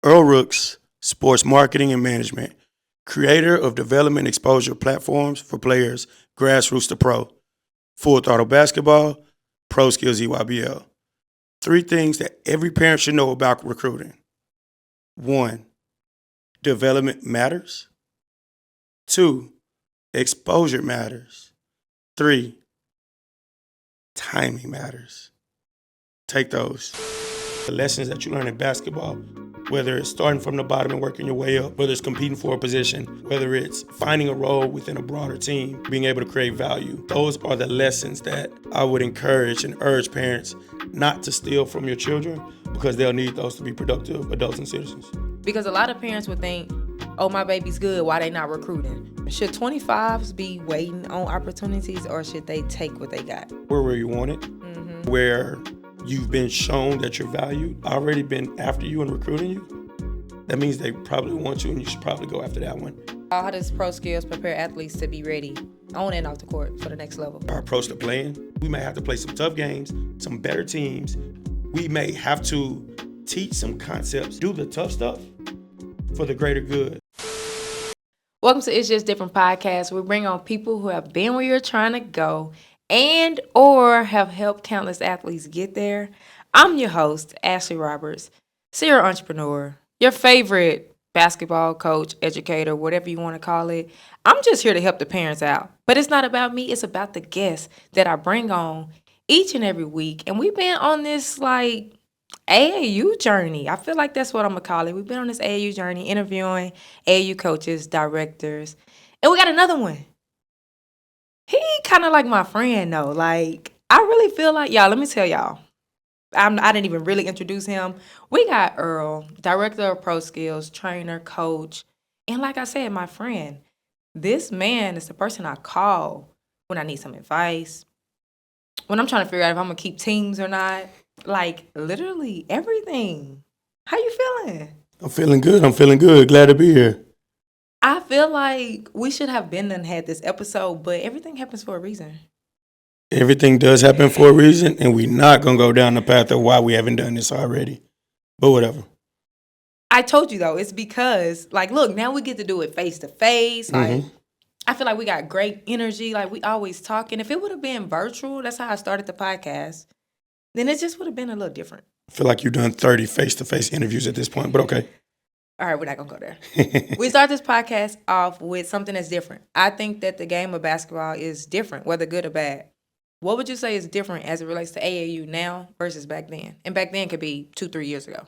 Earl Rooks, Sports Marketing and Management, creator of development exposure platforms for players, grassroots to pro, Full Throttle Basketball, Pro Skills EYBL. 3 things that every parent should know about recruiting. 1, development matters. 2, exposure matters. 3, timing matters. Take those. The lessons that you learn in basketball, whether it's starting from the bottom and working your way up, whether it's competing for a position, whether it's finding a role within a broader team, being able to create value. Those are the lessons that I would encourage and urge parents not to steal from your children, because they'll need those to be productive adults and citizens. Because a lot of parents would think, oh, my baby's good, why they not recruiting? Should 25s be waiting on opportunities, or should they take what they got? Where you want it, where you've been shown that you're valued, already been after you and recruiting you, that means they probably want you, and you should probably go after that one. How does Pro Skills prepare athletes to be ready on and off the court for the next level? Our approach to playing, we may have to play some tough games, some better teams. We may have to teach some concepts, do the tough stuff for the greater good. Welcome to It's Just Different podcast. We bring on people who have been where you're trying to go and or have helped countless athletes get there. I'm your host, Ashley Roberts, serial entrepreneur, your favorite basketball coach, educator, whatever you want to call it. I'm just here to help the parents out. But it's not about me. It's about the guests that I bring on each and every week. And we've been on this AAU journey. I feel like that's what I'm going to call it. We've been on this AAU journey interviewing AAU coaches, directors. And we got another one. He kind of like my friend, though. I really feel like, y'all, let me tell y'all. I didn't even really introduce him. We got Earl, director of Pro Skills, trainer, coach. And like I said, my friend. This man is the person I call when I need some advice, when I'm trying to figure out if I'm going to keep teams or not. Literally everything. How you feeling? I'm feeling good. Glad to be here. I feel like we should have been and had this episode, but everything happens for a reason. Everything does happen for a reason, and we're not going to go down the path of why we haven't done this already. But whatever. I told you, though, it's because, look, now we get to do it face-to-face. I feel like we got great energy. We always talking. If it would have been virtual, that's how I started the podcast, then it just would have been a little different. I feel like you've done 30 face-to-face interviews at this point, but okay. All right, we're not going to go there. We start this podcast off with something that's different. I think that the game of basketball is different, whether good or bad. What would you say is different as it relates to AAU now versus back then? And back then could be 2-3 years ago.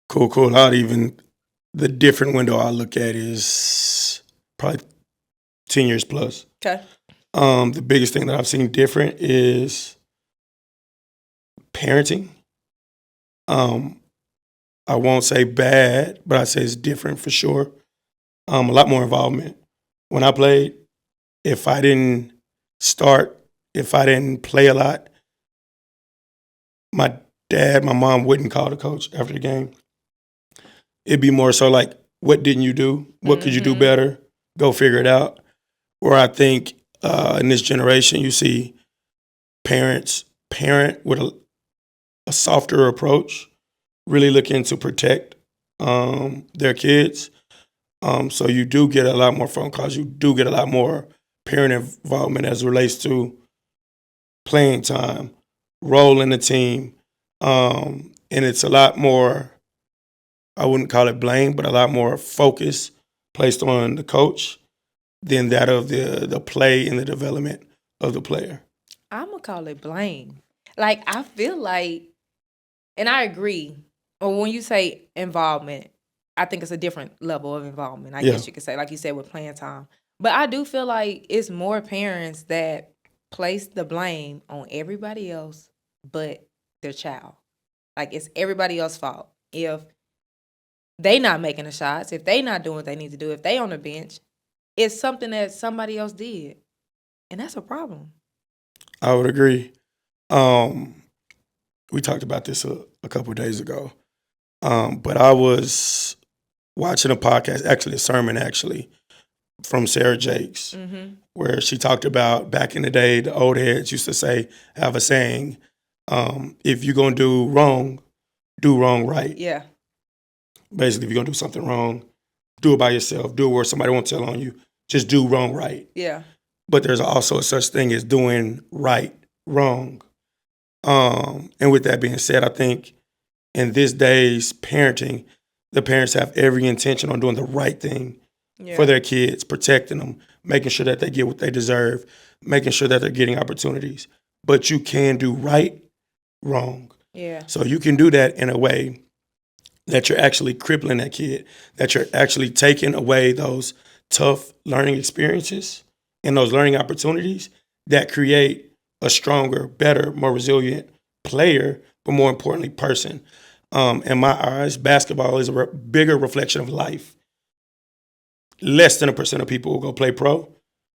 Cool. The different window I look at is probably 10 years plus. Okay. The biggest thing that I've seen different is parenting. I won't say bad, but I'd say it's different for sure. A lot more involvement. When I played, if I didn't play a lot, my mom wouldn't call the coach after the game. It'd be more so what didn't you do? What could you do better? Go figure it out. Where I think in this generation, you see parent with a softer approach, really looking to protect their kids. So you do get a lot more phone calls. You do get a lot more parent involvement as it relates to playing time, role in the team. And it's a lot more, I wouldn't call it blame, but a lot more focus placed on the coach than that of the play and the development of the player. I'm going to call it blame. I feel like, and I agree, or when you say involvement, I think it's a different level of involvement, I guess you could say, like you said, with playing time. But I do feel like it's more parents that place the blame on everybody else but their child. It's everybody else's fault. If they not making the shots, if they not doing what they need to do, if they on the bench, it's something that somebody else did. And that's a problem. I would agree. We talked about this a couple of days ago. But I was watching a podcast, a sermon from Sarah Jakes, where she talked about back in the day, the old heads used to have a saying, if you're going to do wrong right. Yeah. Basically, if you're going to do something wrong, do it by yourself. Do it where somebody won't tell on you. Just do wrong right. Yeah. But there's also such thing as doing right wrong. And with that being said, I think in this day's parenting, the parents have every intention on doing the right thing for their kids, protecting them, making sure that they get what they deserve, making sure that they're getting opportunities. But you can do right wrong. Yeah. So you can do that in a way that you're actually crippling that kid, that you're actually taking away those tough learning experiences and those learning opportunities that create a stronger, better, more resilient player, but more importantly, person. In my eyes, basketball is a bigger reflection of life. Less than 1% of people will go play pro,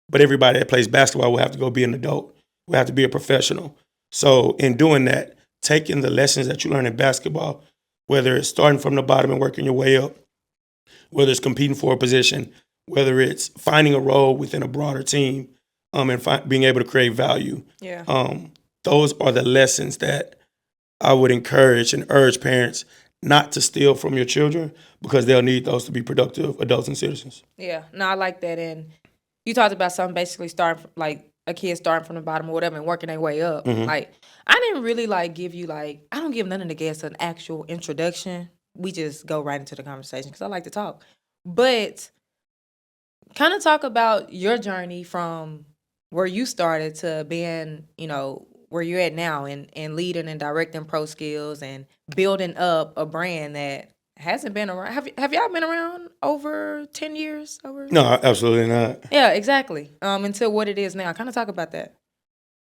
but everybody that plays basketball will have to go be an adult, will have to be a professional. So in doing that, taking the lessons that you learn in basketball, whether it's starting from the bottom and working your way up, whether it's competing for a position, whether it's finding a role within a broader team, and being able to create value. Yeah. Those are the lessons that I would encourage and urge parents not to steal from your children, because they'll need those to be productive adults and citizens. Yeah. No, I like that. And you talked about something basically starting from, like a kid starting from the bottom or whatever and working their way up. Mhm. Like, I didn't really give you I don't give none of the guests an actual introduction. We just go right into the conversation because I like to talk. But kind of talk about your journey from where you started to being, where you're at now, and leading and directing pro skills and building up a brand that hasn't been around. Have y'all been around over 10 years? No, absolutely not. Yeah, exactly. Until what it is now. Kind of talk about that.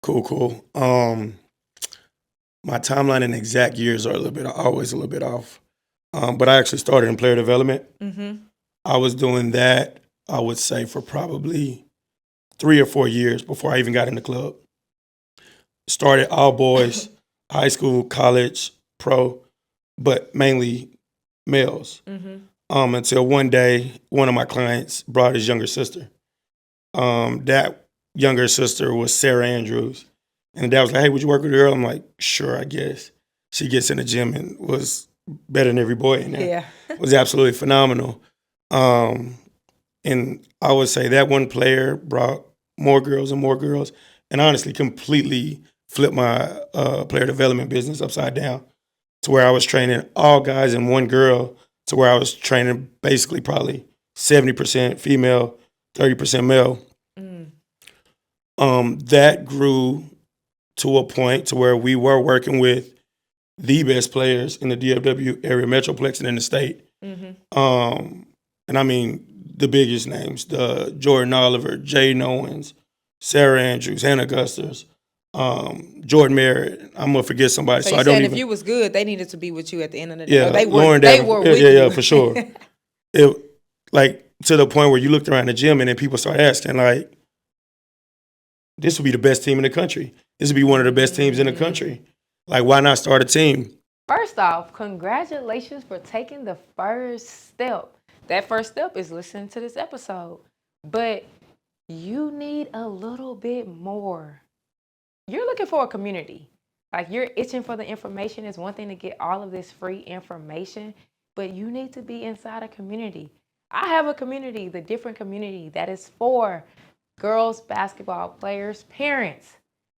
Cool. My timeline and exact years are always a little bit off. But I actually started in player development. Mm-hmm. I was doing that, I would say, for probably 3 or 4 years before I even got in the club. Started all boys, high school, college, pro, but mainly males. Mm-hmm. Until one day, one of my clients brought his younger sister. That younger sister was Sarah Andrews. And the dad was like, "Hey, would you work with Earl?" I'm like, "Sure, I guess." She gets in the gym and was better than every boy in there. Yeah. Was absolutely phenomenal. And I would say that one player brought more girls and more girls, and honestly completely flipped my player development business upside down, to where I was training all guys and one girl, to where I was training basically probably 70% female, 30% male. That grew to a point to where we were working with the best players in the DFW area metroplex and in the state. Mm-hmm. And I mean the biggest names: the Jordan Oliver, Jay Nowens, Sarah Andrews, Hannah Gusters, Jordan Merritt. I'm gonna forget somebody, So so you I don't said even. if you was good, they needed to be with you at the end of the day. Yeah, They were. Lauren They Davenport. were with Yeah, you. for sure. It, like, to the point where you looked around the gym and then people start asking, like, this would be the best team in the country. This would be one of the best teams in the country. Like, why not start a team? First off, congratulations for taking the first step. That first step is listening to this episode. But you need a little bit more. You're looking for a community. Like, you're itching for the information. It's one thing to get all of this free information, but you need to be inside a community. I have a community, the different community, that is for girls basketball players' parents.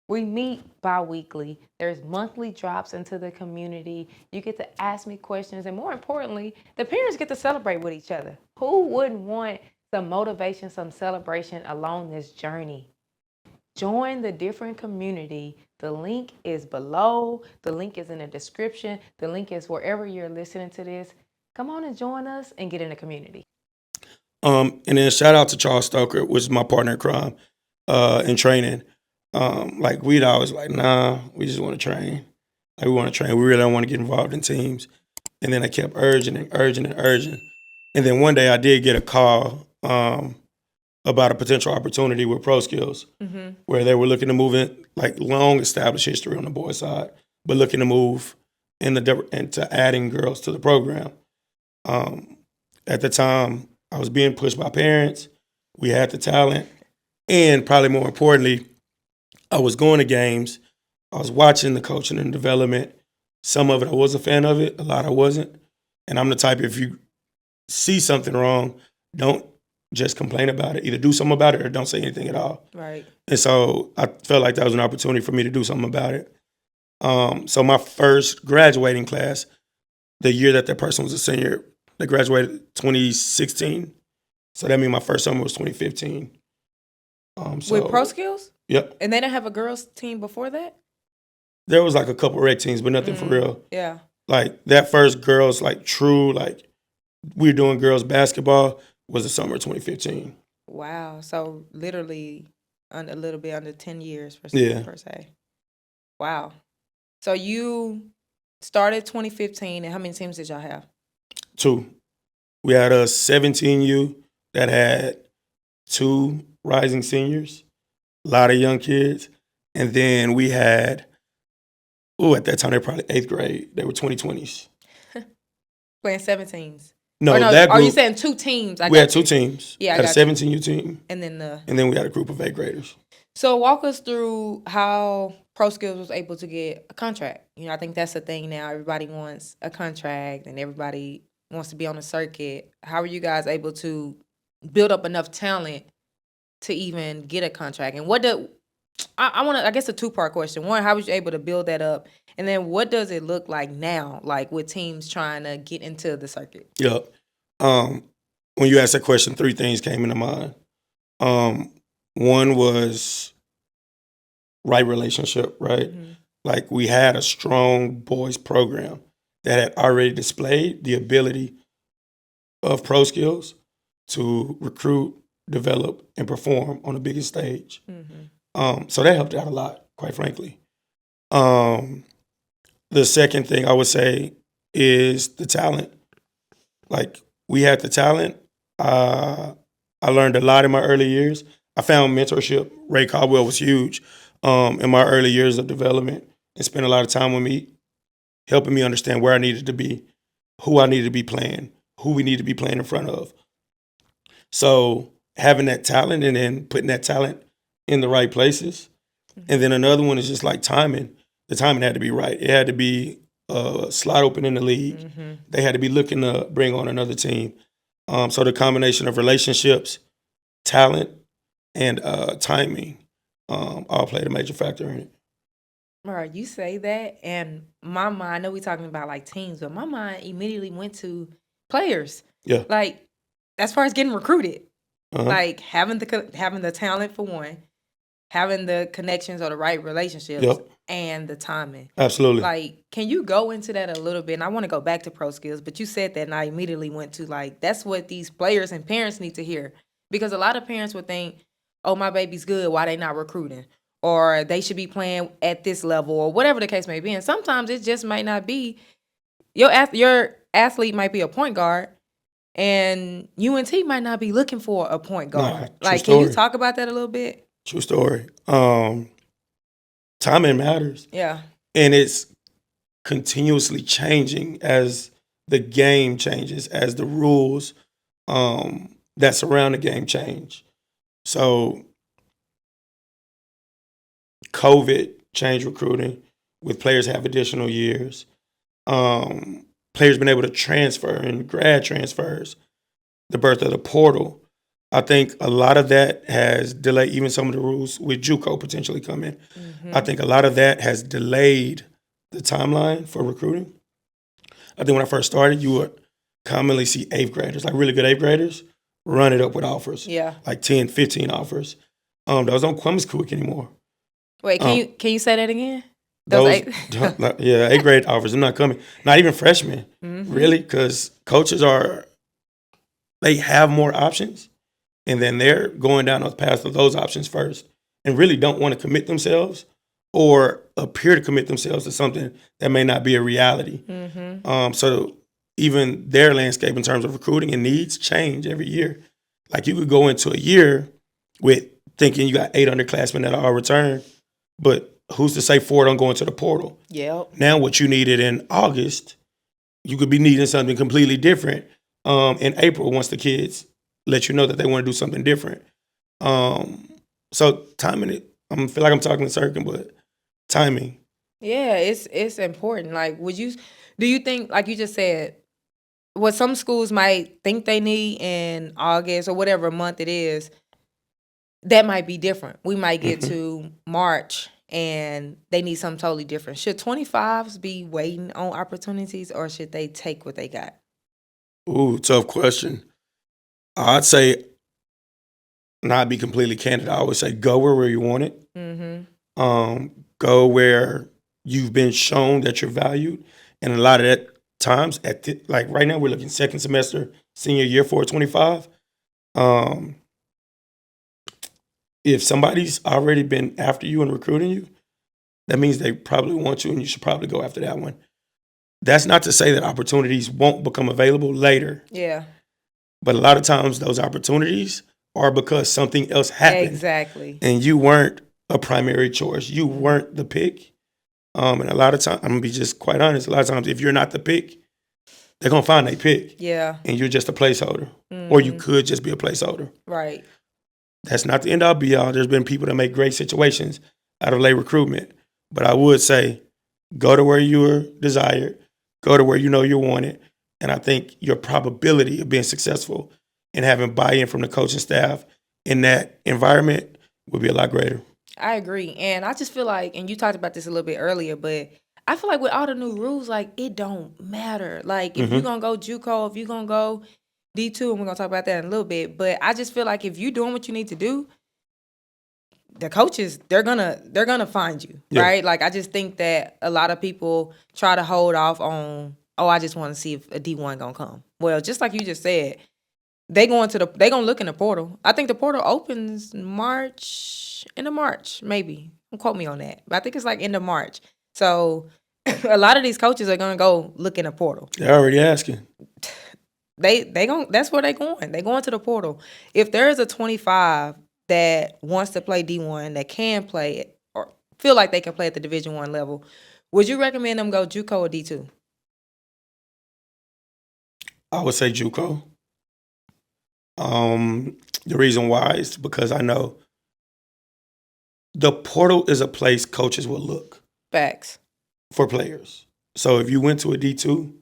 We meet bi-weekly. There's monthly drops into the community. You get to ask me questions. And more importantly, the parents get to celebrate with each other. Who wouldn't want some motivation, some celebration along this journey? Join the different community. The link is below. The link is in the description. The link is wherever you're listening to this. Come on and join us and get in the community. And then shout out to Charles Stoker, which is my partner in crime, in training. Like, we'd always like, nah, we just want to train. Like, we want to train. We really don't want to get involved in teams. And then I kept urging and urging and urging. And then one day I did get a call about a potential opportunity with Pro Skills, where they were looking to move in, like, long established history on the boys' side, but looking to move into adding girls to the program. At the time, I was being pushed by parents. We had the talent. And probably more importantly, I was going to games. I was watching the coaching and development. Some of it I was a fan of it. A lot I wasn't. And I'm the type, if you see something wrong, don't just complain about it. Either do something about it or don't say anything at all. Right. And so I felt like that was an opportunity for me to do something about it. So my first graduating class, the year that person was a senior, they graduated 2016. So that means my first summer was 2015. With Pro Skills? Yep. And they didn't have a girls team before that? There was like a couple rec teams, but nothing for real. Yeah. Like that first girls, like true, like we were doing girls basketball was the summer of 2015. Wow. So literally a little bit under 10 years per se. Wow. So you started 2015, and how many teams did y'all have? 2. We had a 17U that had 2 rising seniors, a lot of young kids. And then we had, at that time they were probably 8th grade. They were 2020s. Playing 17s. No, that group. Are you saying 2 teams? We had 2 teams. Yeah, I had a 17U team. And then we had a group of 8th graders. So walk us through how Pro Skills was able to get a contract. I think that's the thing now. Everybody wants a contract and everybody wants to be on the circuit. How are you guys able to build up enough talent to even get a contract? And I guess a 2-part question. One, how was you able to build that up? And then what does it look like now, like with teams trying to get into the circuit? Yep. When you asked that question, 3 things came into mind. One was right relationship, right? Mm-hmm. Like we had a strong boys program that had already displayed the ability of Pro Skills to recruit, develop, and perform on the biggest stage. Mm-hmm. So that helped out a lot, quite frankly. The second thing I would say is the talent. Like we had the talent. I learned a lot in my early years. I found mentorship. Ray Caldwell was huge in my early years of development and spent a lot of time with me, helping me understand where I needed to be, who I needed to be playing, who we need to be playing in front of. So having that talent and then putting that talent in the right places. Mm-hmm. And then another one is just like timing. The timing had to be right. It had to be a slot open in the league. Mm-hmm. They had to be looking to bring on another team. So the combination of relationships, talent, and timing all played a major factor in it. All right, you say that, and my mind, I know we're talking about like teams, but my mind immediately went to players. Yeah. Like, as far as getting recruited, like having the talent for one, having the connections or the right relationships, and the timing. Absolutely. Like, can you go into that a little bit? And I want to go back to Pro Skills, but you said that, and I immediately went to like, that's what these players and parents need to hear. Because a lot of parents would think, oh, my baby's good, why they not recruiting? Or they should be playing at this level, or whatever the case may be. And sometimes it just might not be. Your athlete might be a point guard, and UNT might not be looking for a point guard. Can you talk about that a little bit? True story. Timing matters. Yeah. And it's continuously changing as the game changes, as the rules that surround the game change. So COVID changed recruiting with players have additional years. Players been able to transfer and grad transfers, the birth of the portal. I think a lot of that has delayed even some of the rules with JUCO potentially coming. Mm-hmm. I think a lot of that has delayed the timeline for recruiting. I think when I first started, you would commonly see 8th graders, like really good 8th graders, run it up with offers. Yeah. Like 10, 15 offers. Those don't come as quick anymore. Wait, can you say that again? Those 8th grade offers are not coming. Not even freshmen, really, because coaches they have more options, and then they're going down the path of those options first and really don't want to commit themselves or appear to commit themselves to something that may not be a reality. Mm-hmm. So even their landscape in terms of recruiting and needs change every year. Like you could go into a year with thinking you got 8 underclassmen that are all return, but who's to say 4 don't go into the portal? Yep. Now what you needed in August, you could be needing something completely different in April once the kids let you know that they want to do something different. So timing it, I feel like I'm talking in circle, but timing. Yeah, it's important. Like, do you think, like you just said, what some schools might think they need in August or whatever month it is, that might be different. We might get to March and they need something totally different. Should 25s be waiting on opportunities or should they take what they got? Ooh, tough question. I'd say, not be completely candid, I would say go where you want it. Go where you've been shown that you're valued. And a lot of that times, like right now, we're looking second semester, senior year 425. If somebody's already been after you and recruiting you, that means they probably want you and you should probably go after that one. That's not to say that opportunities won't become available later. Yeah. But a lot of times those opportunities are because something else happened. Exactly. And you weren't a primary choice. You weren't the pick. And a lot of times, I'm going to be just quite honest, a lot of times if you're not the pick, they're going to find a pick. Yeah. And you're just a placeholder. Or you could just be a placeholder. Right. That's not the end all be all. There's been people that make great situations out of late recruitment. But I would say go to where you're desired, go to where you know you're wanted. And I think your probability of being successful and having buy-in from the coaching staff in that environment would be a lot greater. I agree. And I just feel like, and you talked about this a little bit earlier, but I feel like with all the new rules, like it don't matter. Like if you're going to go JUCO, if you're going to go D2, and we're going to talk about that in a little bit, but I just feel like if you're doing what you need to do, the coaches, they're gonna find you, right? Like I just think that a lot of people try to hold off on, I just want to see if a D1 gonna come. Well, just like you just said, they gonna look in the portal. I think the portal opens end of March, maybe. Don't quote me on that, but I think it's like end of March. So a lot of these coaches are gonna go look in the portal. They're already asking. That's where they're going. They're going to the portal. If there is a 25 that wants to play D1 that can play it or feel like they can play at the Division I level, would you recommend them go JUCO or D2? I would say JUCO. The reason why is because I know the portal is a place coaches will look. Facts. For players. So if you went to a D2,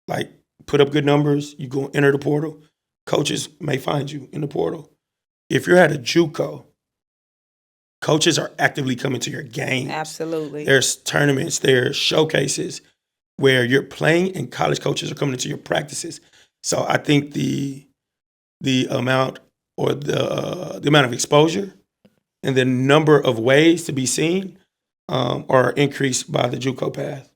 like put up good numbers, you go enter the portal, coaches may find you in the portal. If you're at a JUCO, coaches are actively coming to your games. Absolutely. There's tournaments, there's showcases where you're playing and college coaches are coming into your practices. So I think the amount or the amount of exposure and the number of ways to be seen are increased by the JUCO path.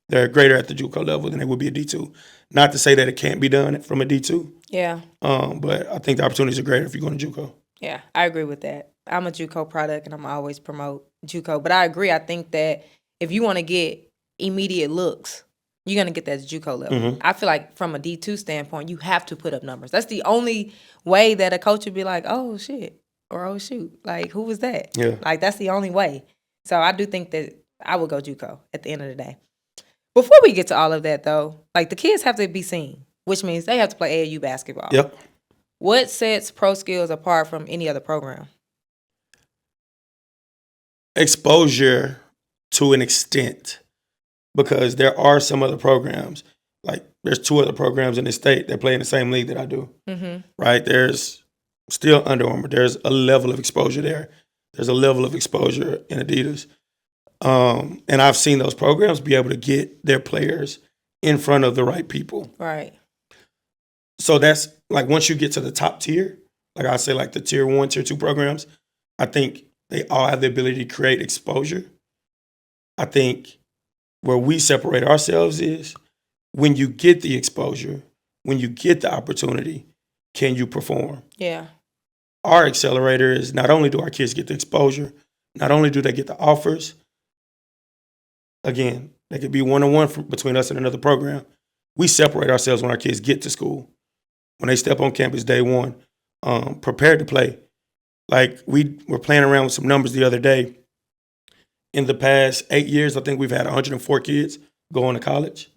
They're greater at the JUCO level than they would be at D2. Not to say that it can't be done from a D2. Yeah. But I think the opportunities are greater if you're going to JUCO. Yeah, I agree with that. I'm a JUCO product and I'm always promote JUCO. But I agree. I think that if you want to get immediate looks, you're going to get that at JUCO level. I feel like from a D2 standpoint, you have to put up numbers. That's the only way that a coach would be like, oh, shit, or oh, shoot. Like, who was that? Yeah. Like, that's the only way. So I do think that I would go JUCO at the end of the day. Before we get to all of that, though, like the kids have to be seen, which means they have to play AAU basketball. Yep. What sets Pro Skills apart from any other program? Exposure to an extent, because there are some other programs, like there's 2 other programs in the state that play in the same league that I do, right? There's still Under Armour. There's a level of exposure there. There's a level of exposure in Adidas. And I've seen those programs be able to get their players in front of the right people. Right. So that's like once you get to the top tier, like I say, like the tier 1, tier 2 programs, I think they all have the ability to create exposure. I think where we separate ourselves is when you get the exposure, when you get the opportunity, can you perform? Yeah. Our accelerator is not only do our kids get the exposure, not only do they get the offers, again, they could be one-on-one between us and another program. We separate ourselves when our kids get to school. When they step on campus day one, prepared to play. Like we were playing around with some numbers the other day. In the past 8 years, I think we've had 104 kids go on to college.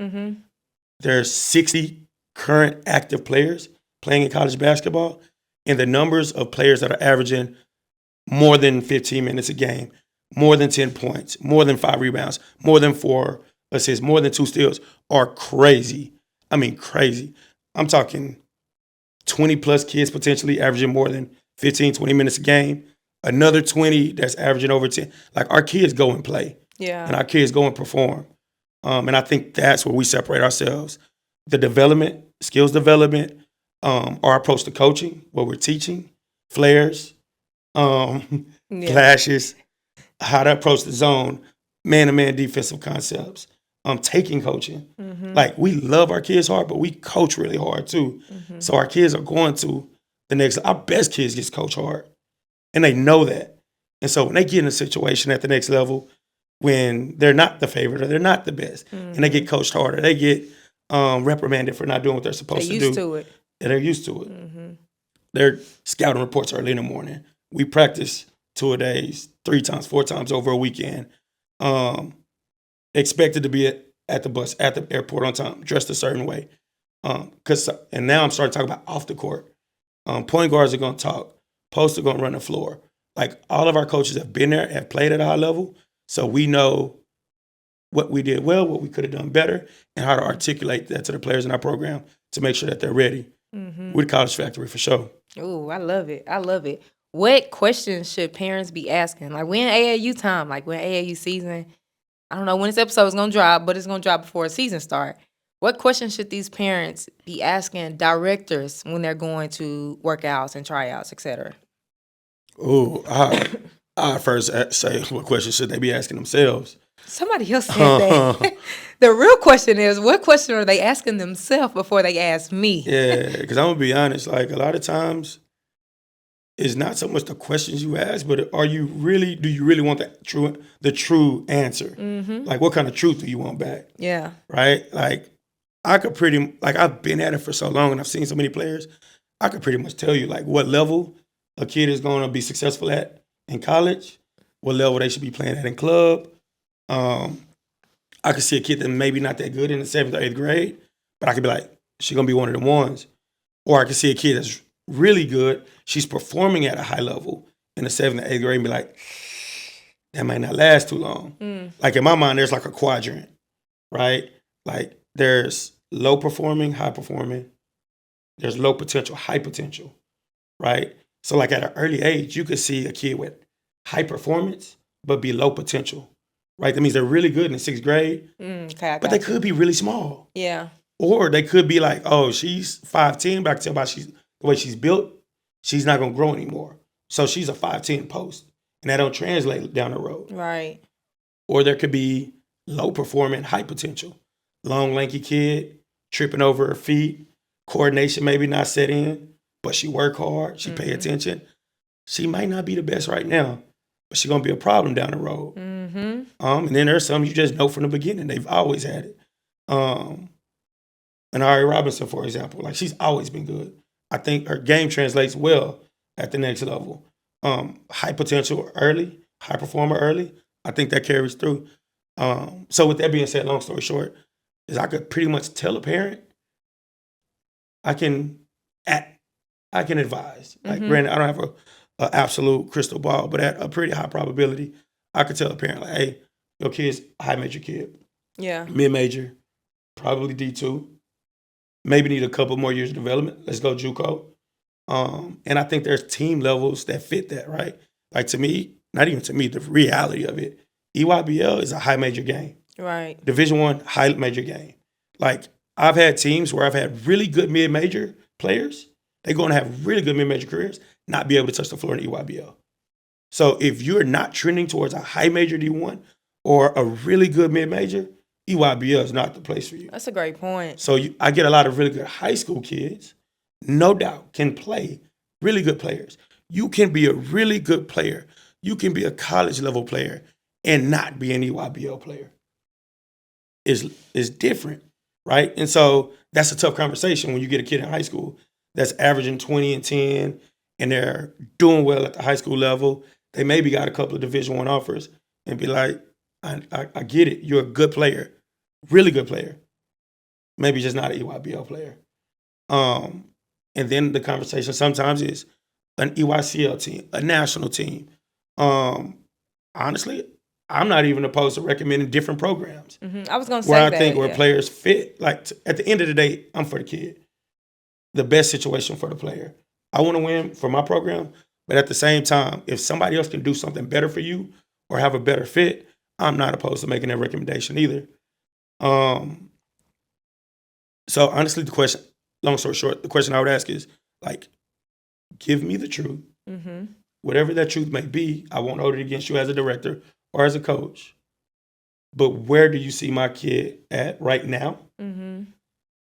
There's 60 current active players playing in college basketball, and the numbers of players that are averaging more than 15 minutes a game, more than 10 points, more than 5 rebounds, more than 4 assists, more than 2 steals are crazy. I mean, crazy. I'm talking 20 plus kids potentially averaging more than 15, 20 minutes a game. Another 20 that's averaging over 10. Like, our kids go and play. Yeah. And our kids go and perform. And I think that's where we separate ourselves. The development, skills development, our approach to coaching, what we're teaching, flares, flashes, how to approach the zone, man-to-man defensive concepts, taking coaching. Like, we love our kids hard, but we coach really hard too. So our kids are going to the next, our best kids get coached hard. And they know that. And so when they get in a situation at the next level, when they're not the favorite or they're not the best, and they get coached harder, they get reprimanded for not doing what they're supposed to do. They're used to it. And they're used to it. Their scouting reports early in the morning. We practice 2 a days, 3 times, 4 times over a weekend. Expected to be at the airport on time, dressed a certain way. And now I'm starting to talk about off the court. Point guards are going to talk. Posts are going to run the floor. Like, all of our coaches have been there, have played at a high level, so we know what we did well, what we could have done better, and how to articulate that to the players in our program to make sure that they're ready. We're the College Factory for sure. Oh, I love it. I love it. What questions should parents be asking? Like, we're in AAU time, like we're in AAU season. I don't know when this episode is going to drop, but it's going to drop before a season start. What questions should these parents be asking directors when they're going to workouts and tryouts, et cetera? Oh, I first say, what questions should they be asking themselves? Somebody else said that. The real question is, what question are they asking themselves before they ask me? Yeah, because I'm going to be honest, like, a lot of times it's not so much the questions you ask, but do you really want the true answer? Like, what kind of truth do you want back? Yeah. Right? Like, I've been at it for so long and I've seen so many players, I could pretty much tell you, like, what level a kid is going to be successful at in college, what level they should be playing at in club. I could see a kid that maybe not that good in the 7th or 8th grade, but I could be like, she's going to be one of the ones. Or I could see a kid that's really good, she's performing at a high level in the 7th or 8th grade and be like, that might not last too long. Like, in my mind, there's like a quadrant, right? Like, there's low performing, high performing. There's low potential, high potential, right? So, like, at an early age, you could see a kid with high performance, but be low potential, right? That means they're really good in the 6th grade, but they could be really small. Yeah. Or they could be like, oh, she's 5'10", but I can tell by the way she's built, she's not going to grow anymore. So she's a 5'10" post, and that don't translate down the road. Right. Or there could be low performing, high potential. Long, lanky kid, tripping over her feet, coordination maybe not set in, but she work hard, she pay attention. She might not be the best right now, but she's going to be a problem down the road. And then there's some you just know from the beginning. They've always had it. And Ari Robinson, for example, like, she's always been good. I think her game translates well at the next level. High potential early, high performer early. I think that carries through. So with that being said, long story short, is I could pretty much tell a parent, I can advise. Like, granted, I don't have a absolute crystal ball, but at a pretty high probability, I could tell a parent, like, hey, your kid's a high major kid. Yeah. Mid-major, probably D2. Maybe need a couple more years of development. Let's go JUCO. And I think there's team levels that fit that, right? Like, to me, not even to me, the reality of it, EYBL is a high major game. Right. Division I, high major game. Like, I've had teams where I've had really good mid-major players. They're going to have really good mid-major careers, not be able to touch the floor in EYBL. So if you're not trending towards a high major D1 or a really good mid-major, EYBL is not the place for you. That's a great point. So I get a lot of really good high school kids, no doubt, can play, really good players. You can be a really good player. You can be a college level player and not be an EYBL player. Is different, right? And so that's a tough conversation when you get a kid in high school that's averaging 20 and 10 and they're doing well at the high school level. They maybe got a couple of Division I offers and be like, I get it. You're a good player, really good player. Maybe just not an EYBL player. And then the conversation sometimes is an EYCL team, a national team. Honestly, I'm not even opposed to recommending different programs. I was going to say where I that, think where players fit. Like at the end of the day, I'm for the kid. The best situation for the player. I want to win for my program, but at the same time, if somebody else can do something better for you or have a better fit, I'm not opposed to making that recommendation either. So honestly, the question, long story short, the question I would ask is like, give me the truth. Whatever that truth may be, I won't hold it against you as a director or as a coach. But where do you see my kid at right now?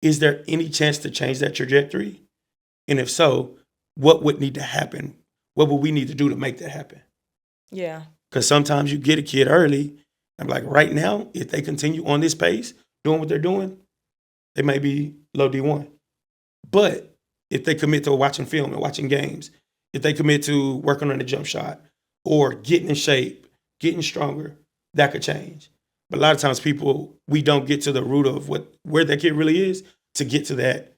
Is there any chance to change that trajectory? And if so, what would need to happen? What would we need to do to make that happen? Yeah. Because sometimes you get a kid early, and like right now, if they continue on this pace, doing what they're doing, they may be low D1. But if they commit to watching film and watching games, if they commit to working on the jump shot or getting in shape, getting stronger, that could change. But a lot of times we don't get to the root of where that kid really is to get to that,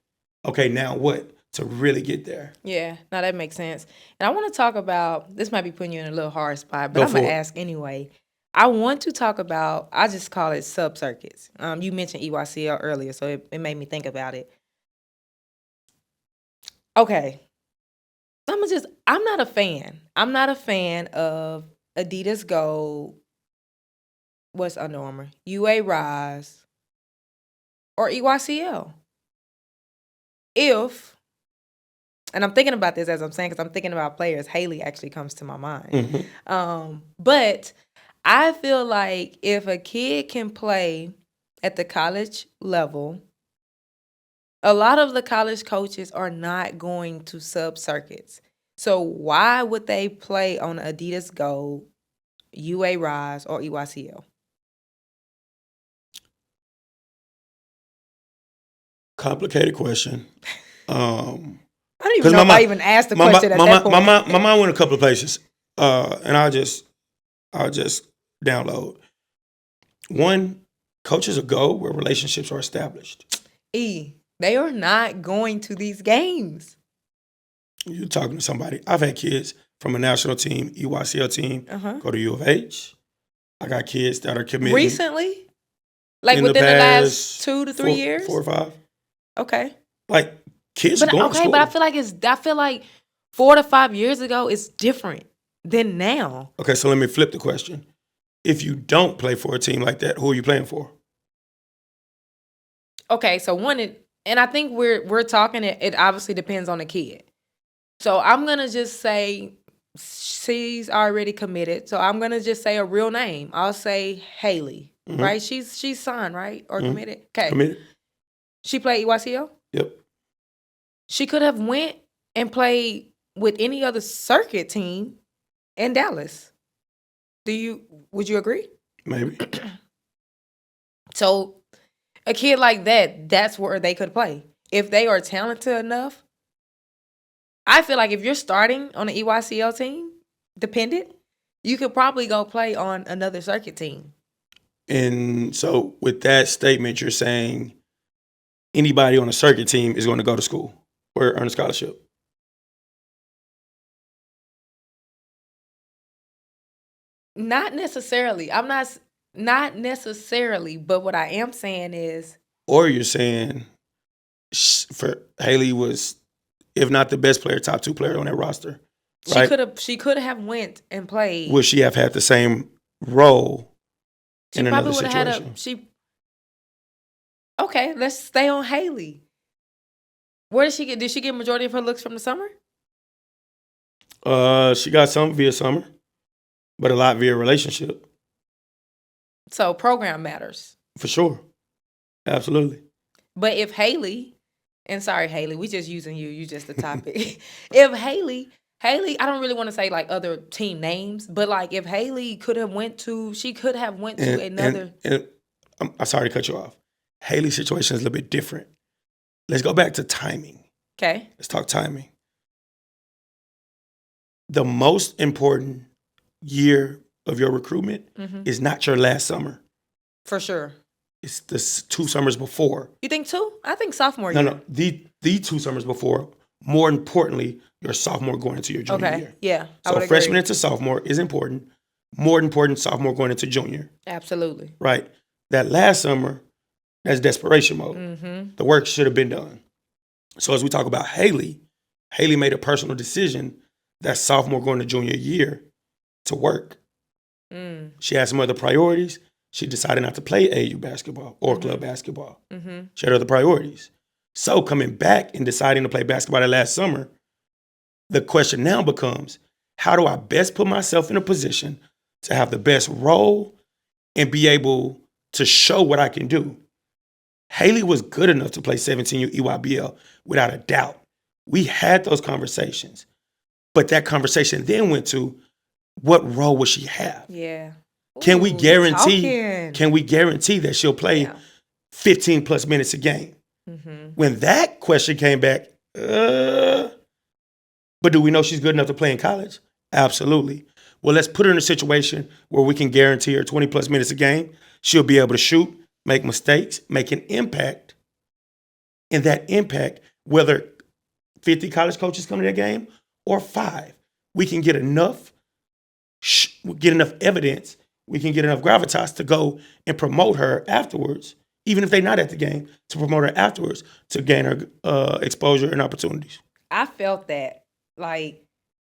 okay, now what? To really get there. Yeah, no, that makes sense. And I want to talk about, this might be putting you in a little hard spot, but I'm going to ask anyway. I want to talk about, I just call it sub-circuits. You mentioned EYCL earlier, so it made me think about it. Okay. I'm not a fan. I'm not a fan of Adidas Gold, what's Under Armour, UA Rise, or EYCL. And I'm thinking about this as I'm saying, because I'm thinking about players. Haley actually comes to my mind. But I feel like if a kid can play at the college level, a lot of the college coaches are not going to sub-circuits. So why would they play on Adidas Gold, UA Rise, or EYCL? Complicated question. I don't even know if I even asked the question at that point. My mind went a couple of places, and I'll just download. One, coaches will go where relationships are established. They are not going to these games. You're talking to somebody. I've had kids from a national team, EYCL team, go to U of H. I got kids that are committed. Recently? Like within the last 2 to 3 years? 4 or 5. Okay. Like kids going to school. But I feel like 4 to 5 years ago is different than now. Okay, so let me flip the question. If you don't play for a team like that, who are you playing for? Okay, so and I think we're talking, it obviously depends on the kid. So I'm going to just say she's already committed. So I'm going to just say a real name. I'll say Haley, right? She's signed, right? Or committed? Okay. Committed. She played EYCL? Yep. She could have went and played with any other circuit team in Dallas. Would you agree? Maybe. So a kid like that's where they could play. If they are talented enough, I feel like if you're starting on an EYCL team, dependent, you could probably go play on another circuit team. And so with that statement, you're saying anybody on a circuit team is going to go to school or earn a scholarship? Not necessarily. I'm not necessarily, but what I am saying is. Or you're saying for Haley was, if not the best player, top 2 player on that roster. Right? She could have went and played. Would she have had the same role in another situation? Okay, let's stay on Haley. Where did she get? Did she get majority of her looks from the summer? She got some via summer, but a lot via relationship. So program matters. For sure. Absolutely. But if Haley, and sorry, Haley, we just using you just the topic. If Haley, I don't really want to say like other team names, but like if Haley could have went to another. And I'm sorry to cut you off. Haley's situation is a little bit different. Let's go back to timing. Okay. Let's talk timing. The most important year of your recruitment is not your last summer. For sure. It's the 2 summers before. You think 2? I think sophomore year. No. The 2 summers before. More importantly, your sophomore going into your junior year. Yeah. So freshman into sophomore is important. more important sophomore going into junior, Absolutely. right? That last summer, that's desperation mode. Mm-hmm. The work should have been done. So as we talk about Haley made a personal decision that sophomore going to junior year to work. Mm. She had some other priorities. She decided not to play AU basketball or club basketball. Mm-hmm. She had other priorities. So coming back and deciding to play basketball that last summer, the question now becomes, how do I best put myself in a position to have the best role and be able to show what I can do? Haley was good enough to play 17U EYBL without a doubt. We had those conversations, but that conversation then went to, what role will she have? Yeah. Can we Ooh, guarantee? talking. Can we guarantee that she'll play 15 plus minutes a game? Mm-hmm. When that question came back, but do we know she's good enough to play in college? Absolutely. Well, let's put her in a situation where we can guarantee her 20 plus minutes a game. She'll be able to shoot, make mistakes, make an impact. And that impact, whether 50 college coaches come to that game or 5, we can get enough evidence, we can get enough gravitas to go and promote her afterwards, even if they're not at the game, to promote her afterwards to gain her exposure and opportunities. I felt that. Like,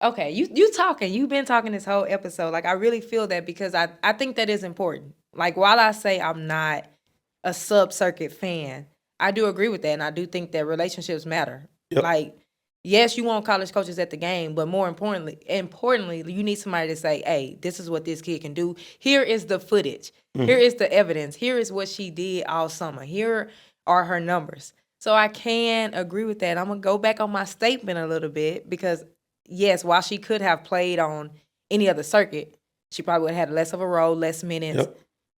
okay, you talking. You've been talking this whole episode. Like, I really feel that because I think that is important. Like, while I say I'm not a sub-circuit fan, I do agree with that, and I do think that relationships matter. Yep. Like, yes, you want college coaches at the game, but more importantly, you need somebody to say, hey, this is what this kid can do. Here is the footage. Mm-hmm. Here is the evidence. Here is what she did all summer. Here are her numbers. So I can agree with that. I'm going to go back on my statement a little bit because, yes, while she could have played on any other circuit, she probably would have had less of a role, less minutes,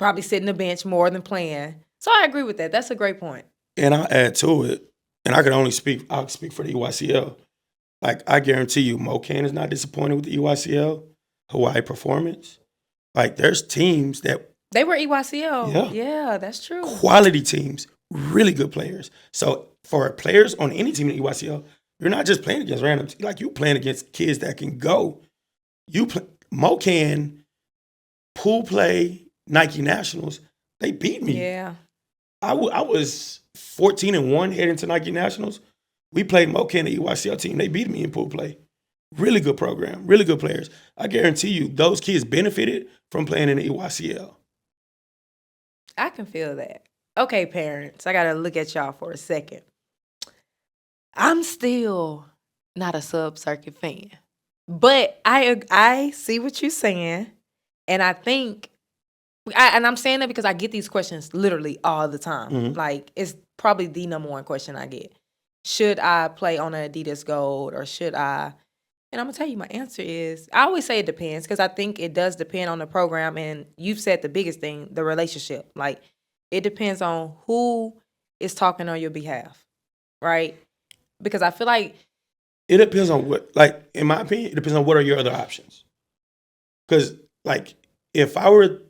probably sitting the bench more than playing. So I agree with that. That's a great point. And I'll add to it, and I'll speak for the EYCL. Like, I guarantee you, Mocan is not disappointed with the EYCL, Hawaii performance. Like, there's teams that... They were EYCL. Yeah, that's true. Quality teams, really good players. So for players on any team in the EYCL, you're not just playing against random teams. Like, you're playing against kids that can go. Mocan, pool play, Nike Nationals, they beat me. Yeah. I was 14-1 heading to Nike Nationals. We played Mocan, the EYCL team. They beat me in pool play. Really good program, really good players. I guarantee you, those kids benefited from playing in the EYCL. I can feel that. Okay, parents, I got to look at y'all for a second. I'm still not a sub-circuit fan, but I see what you're saying, and I think, and I'm saying that because I get these questions literally all the time. Mm-hmm. Like, it's probably the number one question I get. Should I play on an Adidas Gold or should I? And I'm going to tell you my answer is, I always say it depends because I think it does depend on the program. And you've said the biggest thing, the relationship. Like, it depends on who is talking on your behalf, right? Because I feel like... It depends on what, like, in my opinion, it depends on what are your other options. Because, like, if I were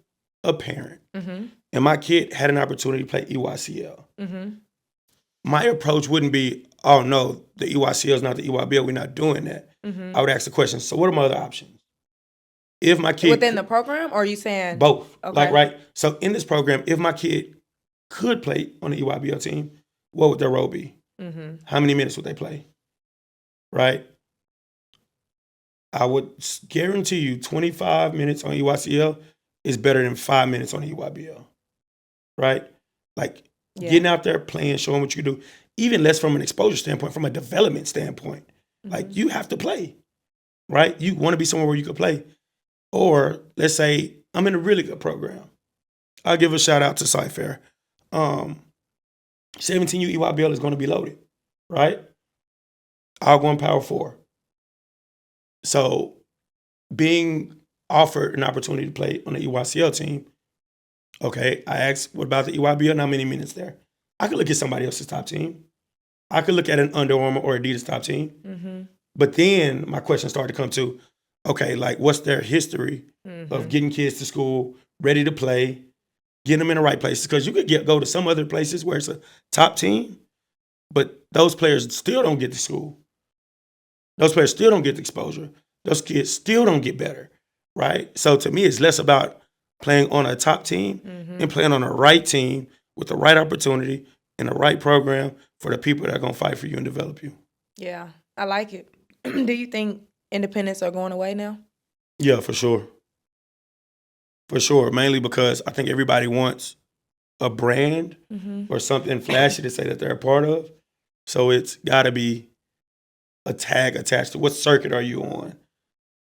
a parent and my kid had an opportunity to play EYCL, my approach wouldn't be, oh, no, the EYCL is not the EYBL. We're not doing that. I would ask the question, so what are my other options? If my kid... Within the program, or are you saying... Both. Okay. Like, right? So in this program, if my kid could play on the EYBL team, what would their role be? How many minutes would they play? Right? I would guarantee you 25 minutes on EYCL is better than 5 minutes on the EYBL. Right? Like, getting out there, playing, showing what you can do, even less from an exposure standpoint, from a development standpoint. Like, you have to play, right? You want to be somewhere where you can play. Or let's say I'm in a really good program. I'll give a shout out to Cypher. 17U EYBL is going to be loaded, right? I'll go on Power 4. So being offered an opportunity to play on the EYCL team, okay, I asked, what about the EYBL and how many minutes there? I could look at somebody else's top team. I could look at an Under Armour or Adidas top team. But then my question started to come to, okay, like, what's their history of getting kids to school, ready to play, getting them in the right places? Because you could go to some other places where it's a top team, but those players still don't get to school. Those players still don't get the exposure. Those kids still don't get better. right? So to me, it's less about playing on a top team and playing on the right team with the right opportunity and the right program for the people that are going to fight for you and develop you. Yeah, I like it. Do you think independents are going away now? Yeah, for sure. For sure. Mainly because I think everybody wants a brand or something flashy to say that they're a part of. So it's got to be a tag attached to what circuit are you on?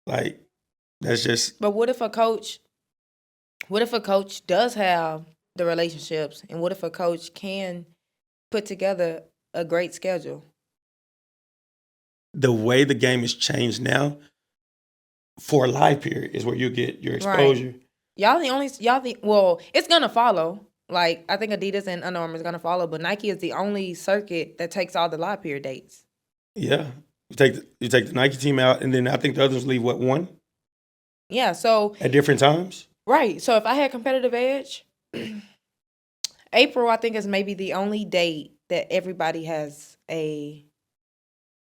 Like, that's just. But what if a coach does have the relationships, and what if a coach can put together a great schedule? The way the game is changed now, for a live period is where you get your exposure. Right. Well, it's gonna follow. Like, I think Adidas and Under Armour is gonna follow, but Nike is the only circuit that takes all the live period dates. Yeah. You take the Nike team out, and then I think the others leave, what, one? Yeah, so At different times? right. So if I had competitive edge, April I think is maybe the only date that everybody has a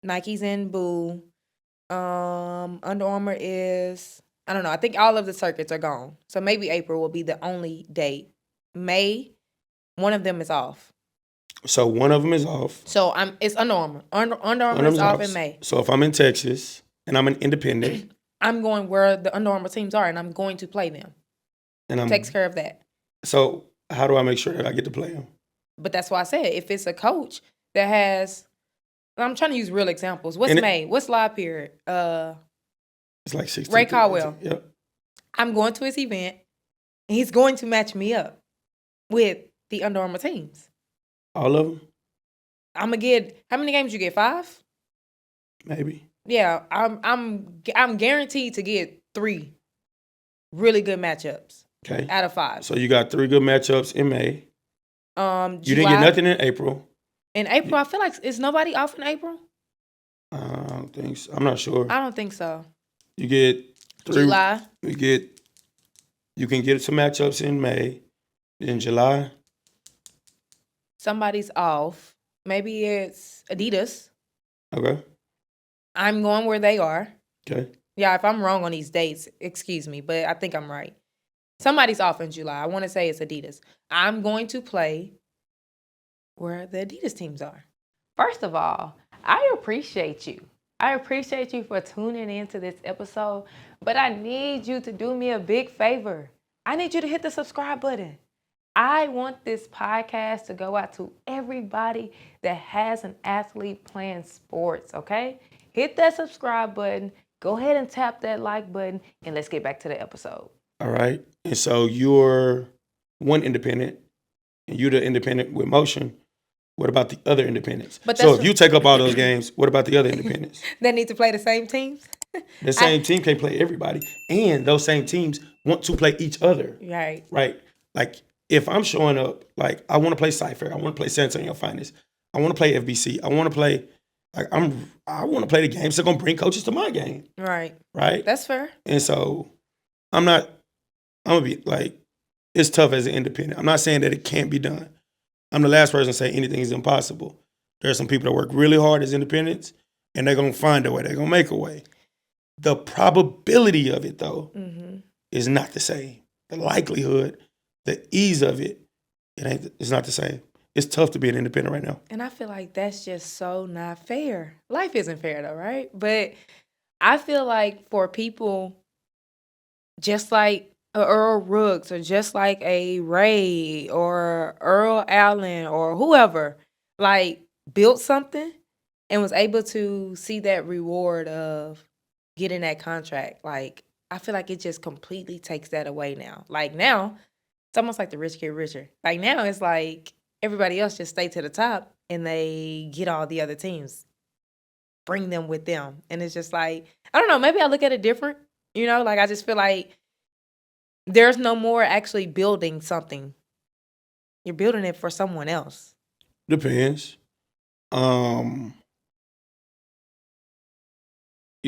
Nike's in Boo. Under Armour is, I don't know. I think all of the circuits are gone. So maybe April will be the only date. May, one of them is off. So one of them is off. So it's Under Armour. Under Armour is off in May. So if I'm in Texas and I'm an independent, I'm going where the Under Armour teams are, and I'm going to play them. and Takes care of that. So how do I make sure that I get to play them? But that's why I said, if it's a coach that has, I'm trying to use real examples. What's May? What's live period? It's like 16. Ray Caldwell. Yep. I'm going to his event, and he's going to match me up with the Under Armour teams. All of them? I'm gonna get, how many games you get? 5? Maybe. Yeah, I'm guaranteed to get 3 really good matchups. Okay. Out of 5. So you got 3 good matchups in May. July. You didn't get nothing in April. In April, I feel like, is nobody off in April? I don't think so. I'm not sure. I don't think so. You get 3. July. You can get some matchups in May. In July. Somebody's off. Maybe it's Adidas. Okay. I'm going where they are. Okay. Yeah, if I'm wrong on these dates, excuse me, but I think I'm right. Somebody's off in July. I want to say it's Adidas. I'm going to play where the Adidas teams are. First of all, I appreciate you. I appreciate you for tuning into this episode, but I need you to do me a big favor. I need you to hit the subscribe button. I want this podcast to go out to everybody that has an athlete playing sports, okay? Hit that subscribe button. Go ahead and tap that like button, and let's get back to the episode. All right. And so you're one independent, and you're the independent with motion. What about the other independents? So if you take up all those games, what about the other independents? They need to play the same teams? The same team can't play everybody. And those same teams want to play each other. Right. Right? Like, if I'm showing up, like, I want to play Cypher. I want to play San Antonio Finest. I want to play FBC. I want to play, like, I want to play the games that are going to bring coaches to my game. Right. Right? That's fair. And so I'm going to be, like, it's tough as an independent. I'm not saying that it can't be done. I'm the last person to say anything is impossible. There are some people that work really hard as independents, and they're going to find a way. They're going to make a way. The probability of it, though, is not the same. The likelihood, the ease of it, it's not the same. It's tough to be an independent right now. And I feel like that's just so not fair. Life isn't fair, though, right? But I feel like for people just like a Earl Rooks, or just like a Ray or Earl Allen or whoever, like, built something and was able to see that reward of getting that contract, like, I feel like it just completely takes that away now. Like, now, it's almost like the rich get richer. Like, now it's like everybody else just stay to the top and they get all the other teams, bring them with them. And it's just like, I don't know, maybe I look at it different. You know, like, I just feel like there's no more actually building something. You're building it for someone else. Depends. You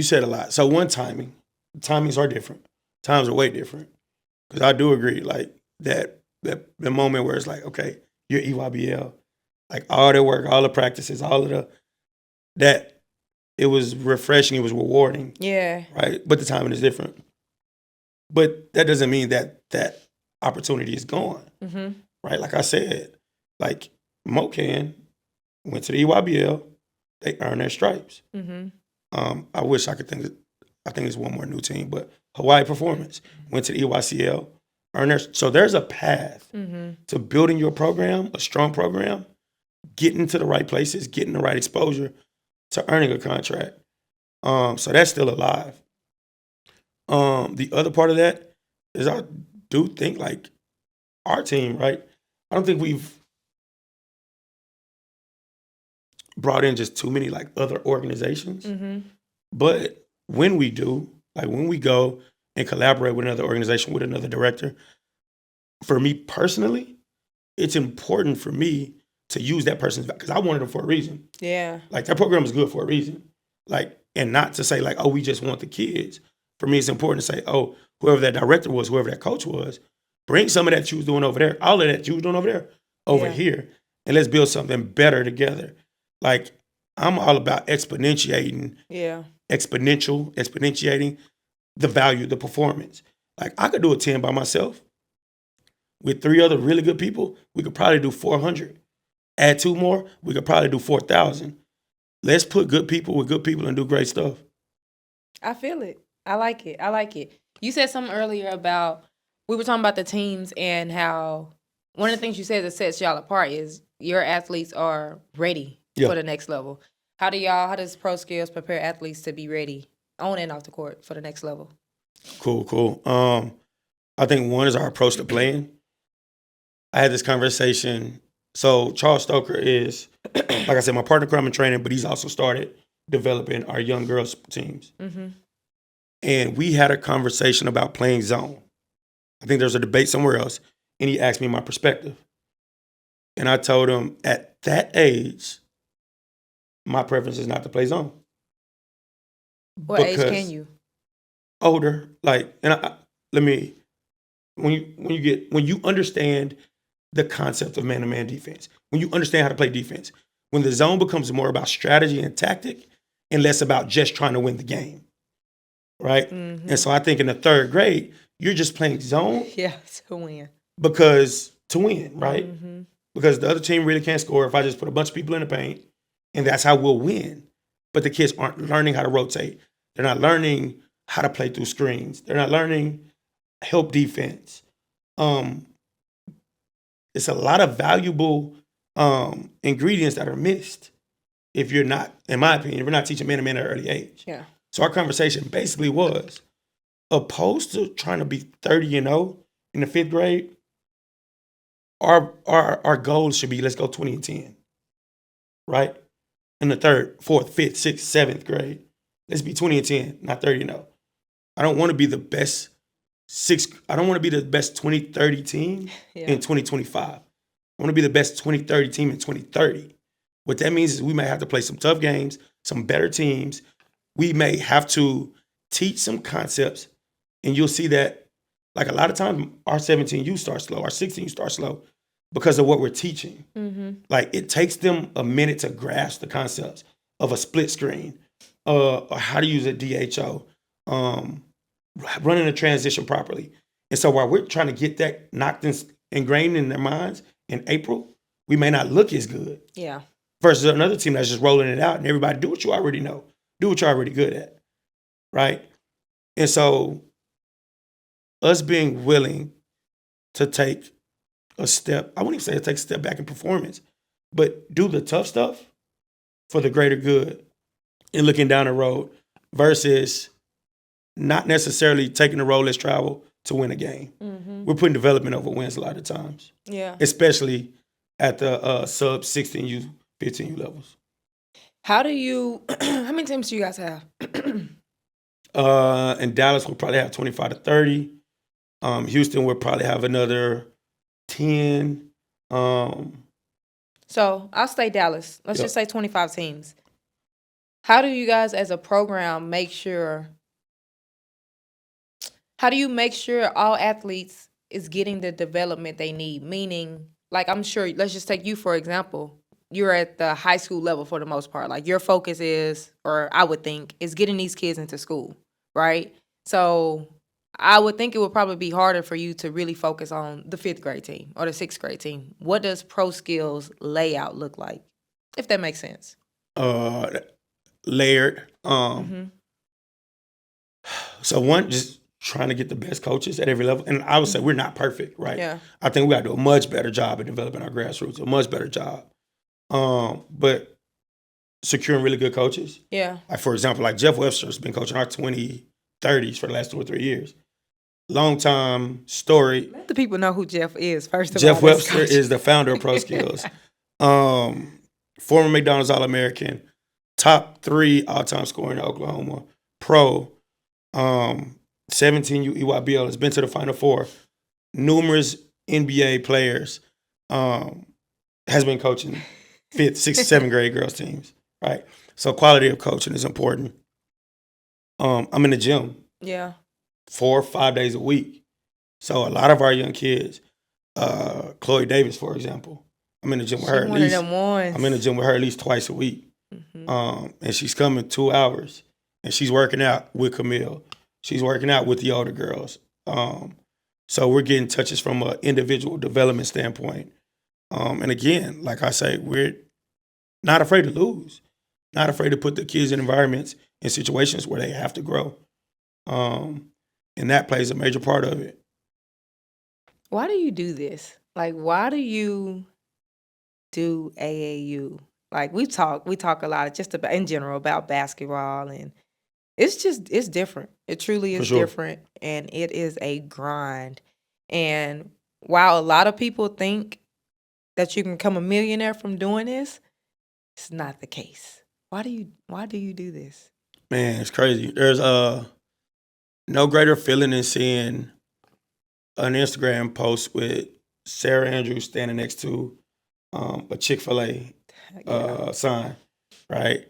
said a lot. So one, timing. Timings are different. Times are way different. Because I do agree, like, that the moment where it's like, okay, you're EYBL. Like, all the work, all the practices, all of that, it was refreshing, it was rewarding. Yeah. Right? But the timing is different. But that doesn't mean that that opportunity is gone, Mm-hmm. right? Like I said, like Mocan went to the EYBL, they earned their stripes. Mm-hmm. I wish I could think. I think it's one more new team, but Hawaii Performance went to the EYCL, earned their. So there's a path Mm-hmm. to building your program, a strong program, getting to the right places, getting the right exposure, to earning a contract. So that's still alive. The other part of that is I do think like our team, right? I don't think we've brought in just too many like other organizations. Mm-hmm. But when we do, like when we go and collaborate with another organization, with another director, for me personally, it's important for me to use that person's because I wanted them for a reason. Yeah. Like that program is good for a reason. Like, and not to say like, oh, we just want the kids. For me, it's important to say, oh, whoever that director was, whoever that coach was, bring some of that you was doing over there, all of that you was doing over there, over Yeah. here, and let's build something better together. Like, I'm all about exponentiating Yeah. exponentiating the value, the performance. Like I could do a 10 by myself. With 3 other really good people, we could probably do 400. Add 2 more, we could probably do 4,000. Let's put good people with good people and do great stuff. I feel it. I like it. I like it. You said something earlier about we were talking about the teams and how one of the things you said that sets y'all apart is your athletes are ready for the next level. How does Pro Skills prepare athletes to be ready on and off the court for the next level? Cool. I think one is our approach to playing. I had this conversation. So Charles Stoker is, like I said, my partner crime in training, but he's also started developing our young girls teams. Mm-hmm. And we had a conversation about playing zone. I think there's a debate somewhere else, and he asked me my perspective. And I told him at that age, my preference is not to play zone. What age can you? Older, like, and let me, when you understand the concept of man-to-man defense, when you understand how to play defense, when the zone becomes more about strategy and tactic and less about just trying to win the game, right? Mm-hmm. And so I think in the 3rd grade, you're just playing zone Yeah, to win. to win, right? Mm-hmm. Because the other team really can't score if I just put a bunch of people in the paint, and that's how we'll win. But the kids aren't learning how to rotate. They're not learning how to play through screens. They're not learning help defense. It's a lot of valuable ingredients that are missed if you're not, in my opinion, if you're not teaching man-to-man at an early age. Yeah. So our conversation basically was, opposed to trying to be 30-0 in the 5th grade, our goals should be let's go 20-10, right? In the 3rd, 4th, 5th, 6th, 7th grade, let's be 20-10, not 30-0. I don't want to be the best I don't want to be the best 2030 team in 2025. I want to be the best 2030 team in 2030. What that means is we may have to play some tough games, some better teams. We may have to teach some concepts, and you'll see that like a lot of times our 17U start slow, our 16U start slow because of what we're teaching. Mm-hmm. Like it takes them a minute to grasp the concepts of a split screen, or how to use a DHO, running a transition properly. And so while we're trying to get that ingrained in their minds in April, we may not look as good. Yeah. Versus another team that's just rolling it out and everybody do what you already know. Do what you're already good at. Right? And so us being willing to take a step, I wouldn't even say take a step back in performance, but do the tough stuff for the greater good and looking down the road versus not necessarily taking the road less travel to win a game. Mm-hmm. We're putting development over wins a lot of times. Yeah. Especially at the sub 16U, 15U levels. How many teams do you guys have? In Dallas, we'll probably have 25 to 30. Houston will probably have another 10. So I'll say Dallas. Let's just say 25 teams. How do you guys as a program make sure all athletes is getting the development they need? Meaning, like I'm sure, let's just take you for example. You're at the high school level for the most part. Like your focus is, or I would think, is getting these kids into school, right? So I would think it would probably be harder for you to really focus on the 5th grade team or the 6th grade team. What does pro skills layout look like, if that makes sense? Layered. Mm-hmm. So one, just trying to get the best coaches at every level. And I would say we're not perfect, right? Yeah. I think we got to do a much better job at developing our grassroots, a much better job. But securing really good coaches. Yeah. Like, for example, like Jeff Webster's been coaching our 2030s for the last 2 or 3 years. Long time story. Let the people know who Jeff is, first of all. Jeff Webster is the founder of Pro Skills. Former McDonald's All-American, top 3 all-time scorer in Oklahoma, pro, 17U EYBL, has been to the Final Four, numerous NBA players, has been coaching 5th, 6th, 7th grade girls teams, right? So quality of coaching is important. I'm in the gym. Yeah. 4 or 5 days a week. So a lot of our young kids, Chloe Davis, for example, I'm in the gym with her at least. I'm in the gym with her at least twice a week. Mm-hmm. And she's coming 2 hours, and she's working out with Camille. She's working out with the older girls. So we're getting touches from an individual development standpoint. And again, like I say, we're not afraid to lose, not afraid to put the kids in environments and situations where they have to grow. And that plays a major part of it. Why do you do this? Like, why do you do AAU? Like, we talk a lot just about, in general, about basketball, and it's different. It truly is different, and it is a grind. And while a lot of people think that you can become a millionaire from doing this, it's not the case. Why do you do this? Man, it's crazy. There's no greater feeling than seeing an Instagram post with Sarah Andrews standing next to a Chick-fil-A sign, right?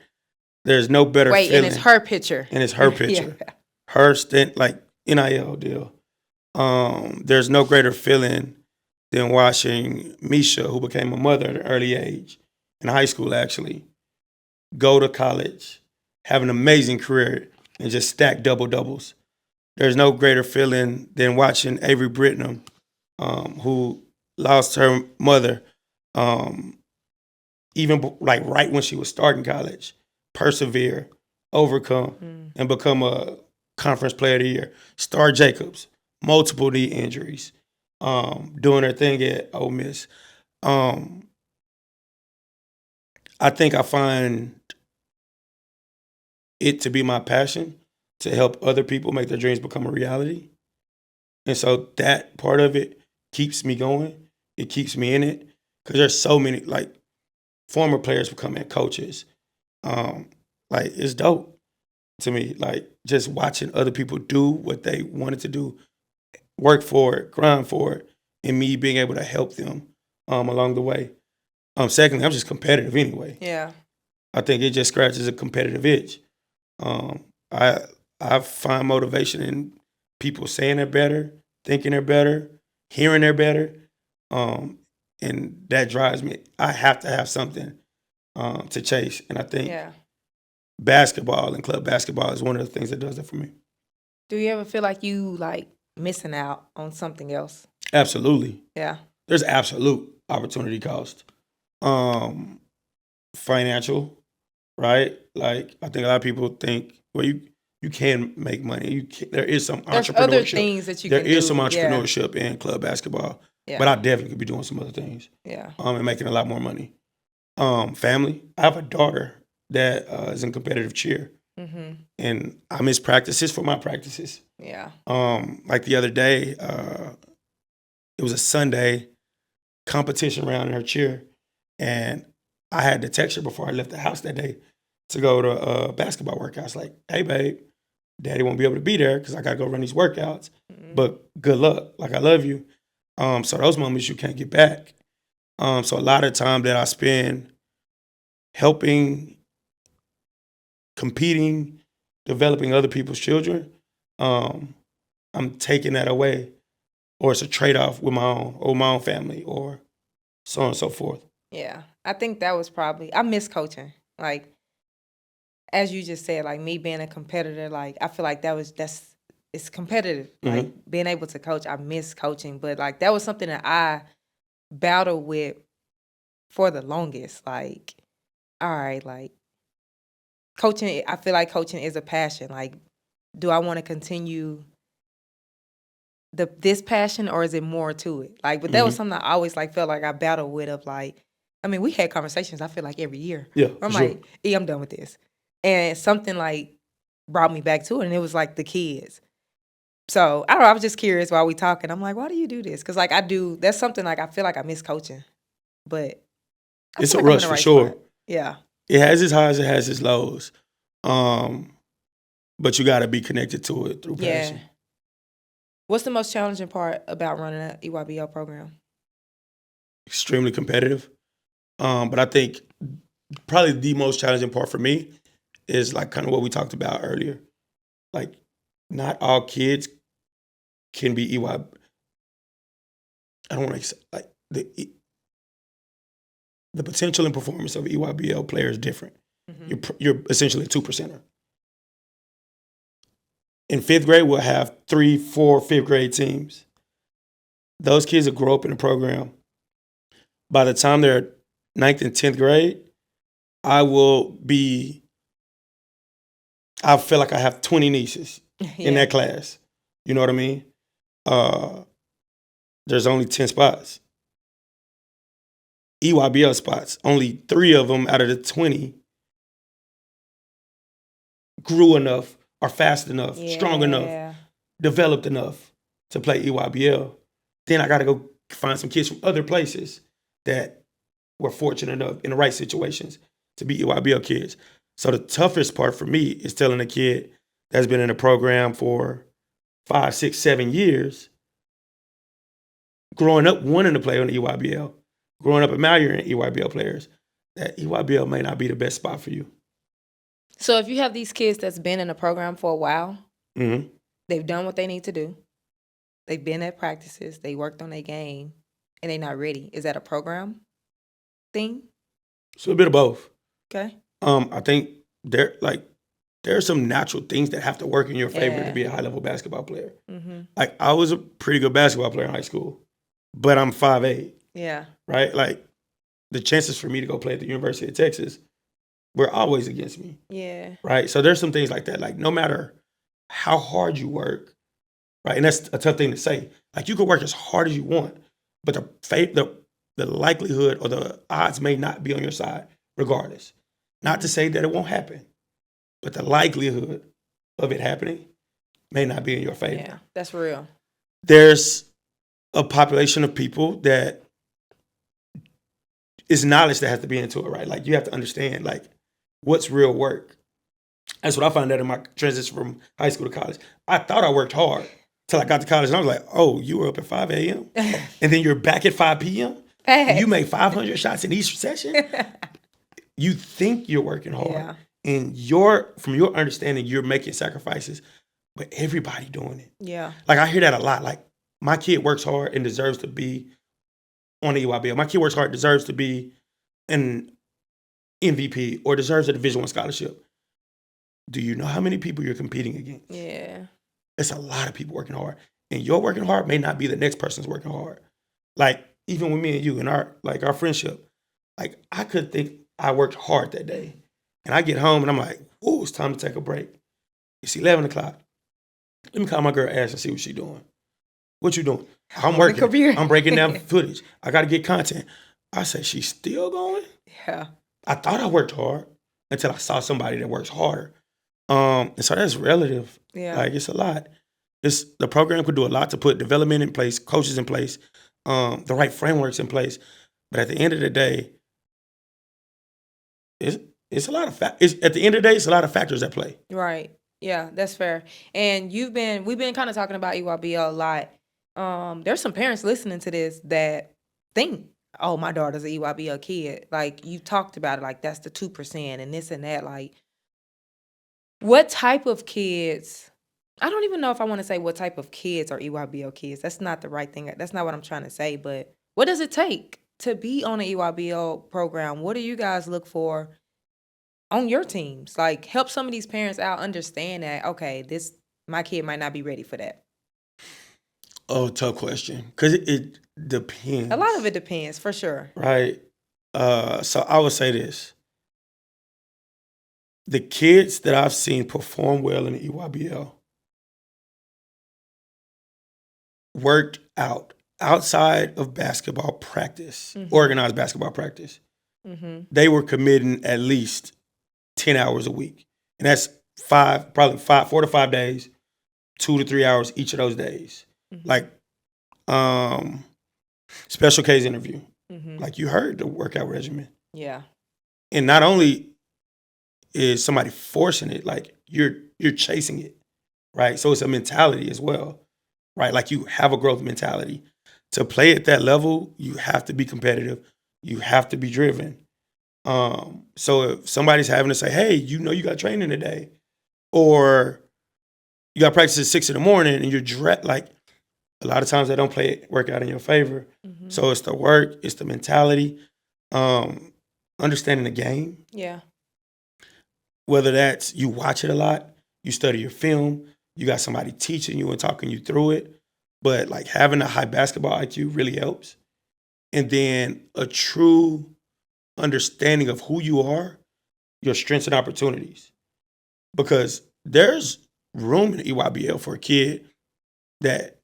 There's no better feeling. And it's her picture. And it's her picture. Yeah. Her like NIL deal. There's no greater feeling than watching Misha, who became a mother at an early age, in high school actually, go to college, have an amazing career, and just stack double-doubles. There's no greater feeling than watching Avery Britnam, who lost her mother, even like right when she was starting college, persevere, overcome, and become a conference player of the year. Star Jacobs, multiple knee injuries, doing her thing at Ole Miss. I think I find it to be my passion to help other people make their dreams become a reality. And so that part of it keeps me going. It keeps me in it. Because there's so many, like, former players becoming coaches. Like, it's dope to me. Like, just watching other people do what they wanted to do, work for it, grind for it, and me being able to help them along the way. Secondly, I'm just competitive anyway. Yeah. I think it just scratches a competitive itch. I find motivation in people saying they're better, thinking they're better, hearing they're better, and that drives me. I have to have something to chase, and I think basketball and club basketball is one of the things that does that for me. Do you ever feel like you missing out on something else? Absolutely. Yeah. There's absolute opportunity cost. Financial, right? Like, I think a lot of people think, well, you can make money. There is some There's entrepreneurship. other things that you can do. There is some entrepreneurship in club basketball, but I definitely could be doing some other things. Yeah. And making a lot more money. Family. I have a daughter that is in competitive cheer, and I miss practices for my practices. Yeah. Like the other day, it was a Sunday competition round in her cheer, and I had to text her before I left the house that day to go to basketball workouts. Like, hey, babe, Daddy won't be able to be there because I got to go run these workouts. But good luck. Like, I love you. So those moments you can't get back. So a lot of time that I spend helping, competing, developing other people's children, I'm taking that away, or it's a trade-off with my own family, or so on and so forth. Yeah, I think that was probably, I miss coaching. Like, as you just said, like me being a competitor, like I feel like that's it's competitive. Mhm. Like being able to coach, I miss coaching, but like that was something that I battled with for the longest. Like, all right, like coaching, I feel like coaching is a passion. Like, do I want to continue this passion or is it more to it? Like, but that was Mhm. something I always like felt like I battled with of like, I mean, we had conversations, I feel like every year. Yeah, Where for I'm sure. like, I'm done with this. And something like brought me back to it, and it was like the kids. So I don't know, I was just curious while we talking. I'm like, why do you do this? Because like that's something like I feel like I miss coaching. But I It's feel a like I'm in rush the for right sure. spot. Yeah. It has its highs, it has its lows. But you got to be connected to it through Yeah. passion. What's the most challenging part about running an EYBL program? Extremely competitive. But I think probably the most challenging part for me is like kind of what we talked about earlier. Like, not all kids can be EY. I don't want to say like the potential and performance of an EYBL player is different. Mm-hmm. You're essentially a 2%er. In fifth grade, we'll have 3, 4 fifth grade teams. Those kids will grow up in the program. By the time they're 9th and 10th grade, I feel like I have 20 nieces in that class. You know what I mean? There's only 10 spots. EYBL spots, only 3 of them out of the 20 grew enough, are fast enough, strong enough, developed enough to play EYBL. Then I got to go find some kids from other places that were fortunate enough in the right situations to be EYBL kids. So the toughest part for me is telling a kid that's been in a program for 5, 6, 7 years, growing up wanting to play on the EYBL, growing up admiring EYBL players, that EYBL may not be the best spot for you. So if you have these kids that's been in the program for a while, Mm-hmm. they've done what they need to do, they've been at practices, they worked on their game, and they're not ready. Is that a program thing? So a bit of both. Okay. I think there are some natural things that have to work in your favor to be a high-level basketball player. Mm-hmm. Like, I was a pretty good basketball player in high school, but I'm 5'8", Yeah. right? Like, the chances for me to go play at the University of Texas were always against me, Yeah. right? So there's some things like that. Like, no matter how hard you work, right? And that's a tough thing to say. Like, you can work as hard as you want, but the likelihood or the odds may not be on your side regardless. Not to say that it won't happen, but the likelihood of it happening may not be in your favor. Yeah, that's real. There's a population of people that is knowledge that has to be into it, right? Like, you have to understand, like, what's real work. That's what I found out in my transition from high school to college. I thought I worked hard till I got to college, and I was like, oh, you were up at 5 a.m. and then you're back at 5 p.m. and you made 500 shots in each session. You think you're working hard, and from your understanding, you're making sacrifices, but everybody doing it. Yeah. Like, I hear that a lot. Like, my kid works hard and deserves to be on the EYBL. My kid works hard, deserves to be an MVP or deserves a Division I scholarship. Do you know how many people you're competing against? Yeah. It's a lot of people working hard. And your working hard may not be the next person's working hard. Like, even with me and you and our friendship, like, I could think I worked hard that day. And I get home and I'm like, oh, it's time to take a break. It's 11 o'clock. Let me call my girl Ash and see what she's doing. What you doing? I'm working. I'm breaking down footage. I got to get content. I said, she's still going? Yeah. I thought I worked hard until I saw somebody that works harder. And so that's relative. Yeah. Like, it's a lot. The program could do a lot to put development in place, coaches in place, the right frameworks in place. But at the end of the day, it's a lot of at the end of the day, it's a lot of factors at play. Right. Yeah, that's fair. And we've been kind of talking about EYBL a lot. There's some parents listening to this that think, oh, my daughter's an EYBL kid. Like, you talked about it, like that's the 2% and this and that. Like, what type of kids? I don't even know if I want to say what type of kids are EYBL kids. That's not the right thing. That's not what I'm trying to say. But what does it take to be on an EYBL program? What do you guys look for on your teams? Like, help some of these parents out understand that, okay, my kid might not be ready for that? Oh, tough question. Because it depends. A lot of it depends, for sure. Right. So I would say this. The kids that I've seen perform well in the EYBL worked out outside of basketball practice, organized basketball practice. They were committing at least 10 hours a week. And that's 4 to 5 days, 2 to 3 hours each of those days. Like special case interview. Like you heard the workout regimen. Yeah. And not only is somebody forcing it, like you're chasing it, right? So it's a mentality as well, right? Like you have a growth mentality. To play at that level, you have to be competitive. You have to be driven. So if somebody's having to say, hey, you got training today, or you got practice at 6 a.m. and you're like a lot of times they don't work out in your favor. So it's the work, it's the mentality, understanding the game. Yeah. Whether that's you watch it a lot, you study your film, you got somebody teaching you and talking you through it. But like having a high basketball IQ really helps. And then a true understanding of who you are, your strengths and opportunities. Because there's room in EYBL for a kid that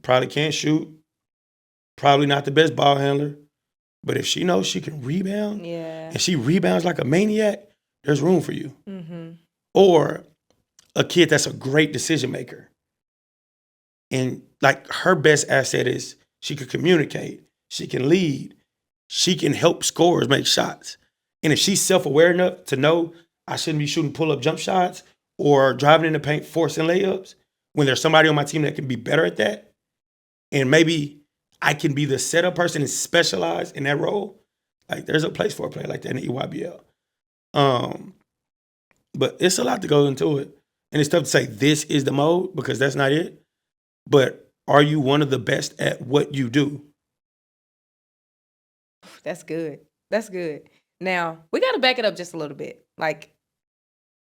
probably can't shoot, probably not the best ball handler, but if she knows she can rebound, and she rebounds like a maniac, there's room for you. Or a kid that's a great decision maker. And like her best asset is she can communicate, she can lead, she can help scorers make shots. And if she's self-aware enough to know I shouldn't be shooting pull-up jump shots or driving in the paint, forcing layups, when there's somebody on my team that can be better at that, and maybe I can be the setup person and specialize in that role, like there's a place for a player like that in the EYBL. But it's a lot to go into it. And it's tough to say this is the mode because that's not it. But are you one of the best at what you do? That's good. That's good. Now, we got to back it up just a little bit. Like,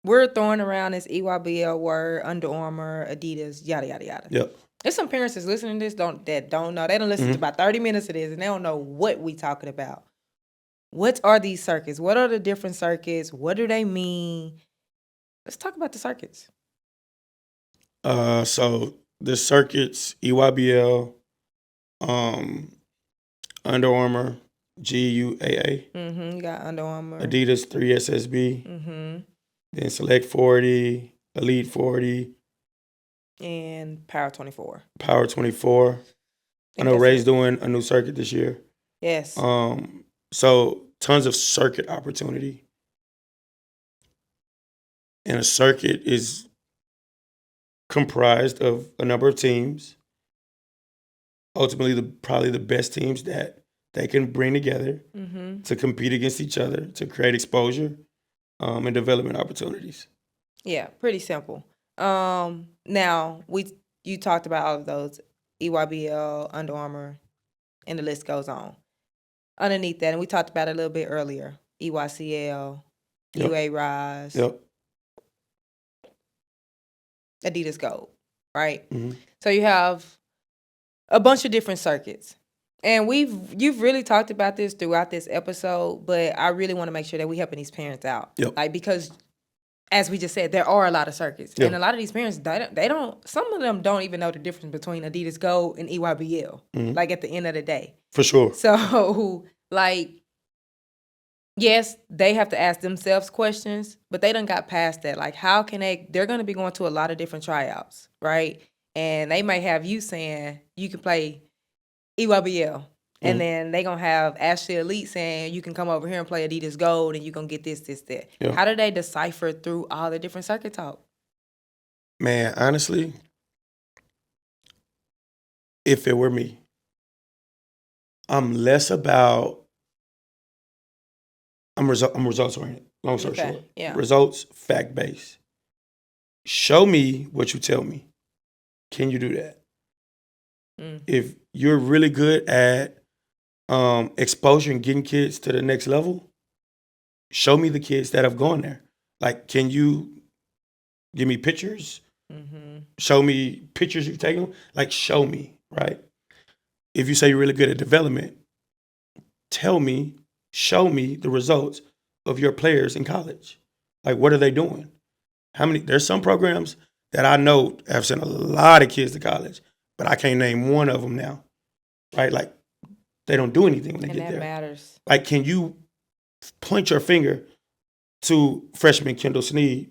we're throwing around this EYBL word, Under Armour, Adidas, yada, yada, yada. Yep. There's some parents that's listening to this that don't know. They don't listen to about 30 minutes of this, and they don't know what we talking about. What are these circuits? What are the different circuits? What do they mean? Let's talk about the circuits. So the circuits, EYBL, Under Armour, GUAA. You got Under Armour. Adidas 3SSB. Then Select 40, Elite 40. And Power 24. Power 24. I know Ray's doing a new circuit this year. Yes. So tons of circuit opportunity. And a circuit is comprised of a number of teams. Ultimately, probably the best teams that they can bring together to compete against each other, to create exposure and development opportunities. Yeah, pretty simple. Now, you talked about all of those, EYBL, Under Armour, and the list goes on. Underneath that, and we talked about it a little bit earlier, EYCL, UA Rise, Adidas Gold, right? So you have a bunch of different circuits. And you've really talked about this throughout this episode, but I really want to make sure that we helping these parents out. Like, because as we just said, there are a lot of circuits. And a lot of these parents, they don't, some of them don't even know the difference between Adidas Gold and EYBL, like at the end of the day. For sure. So, like, yes, they have to ask themselves questions, but they done got past that. Like, how can they're going to be going to a lot of different tryouts, right? And they might have you saying you can play EYBL. And then they going to have Ashley Elite saying you can come over here and play Adidas Gold and you going to get this, that. Yeah. How do they decipher through all the different circuit talk? Man, honestly, if it were me, I'm results oriented. Long story short. Yeah. Results, fact-based. Show me what you tell me. Can you do that? If you're really good at exposure and getting kids to the next level, show me the kids that have gone there. Like, can you give me pictures Show me pictures you've taken. Like, show me, right? If you say you're really good at development, tell me, show me the results of your players in college. Like, what are they doing? There's some programs that I know have sent a lot of kids to college, but I can't name one of them now, right? Like, they don't do anything when they get there. And that matters. Like, can you point your finger to freshman Kendall Sneed,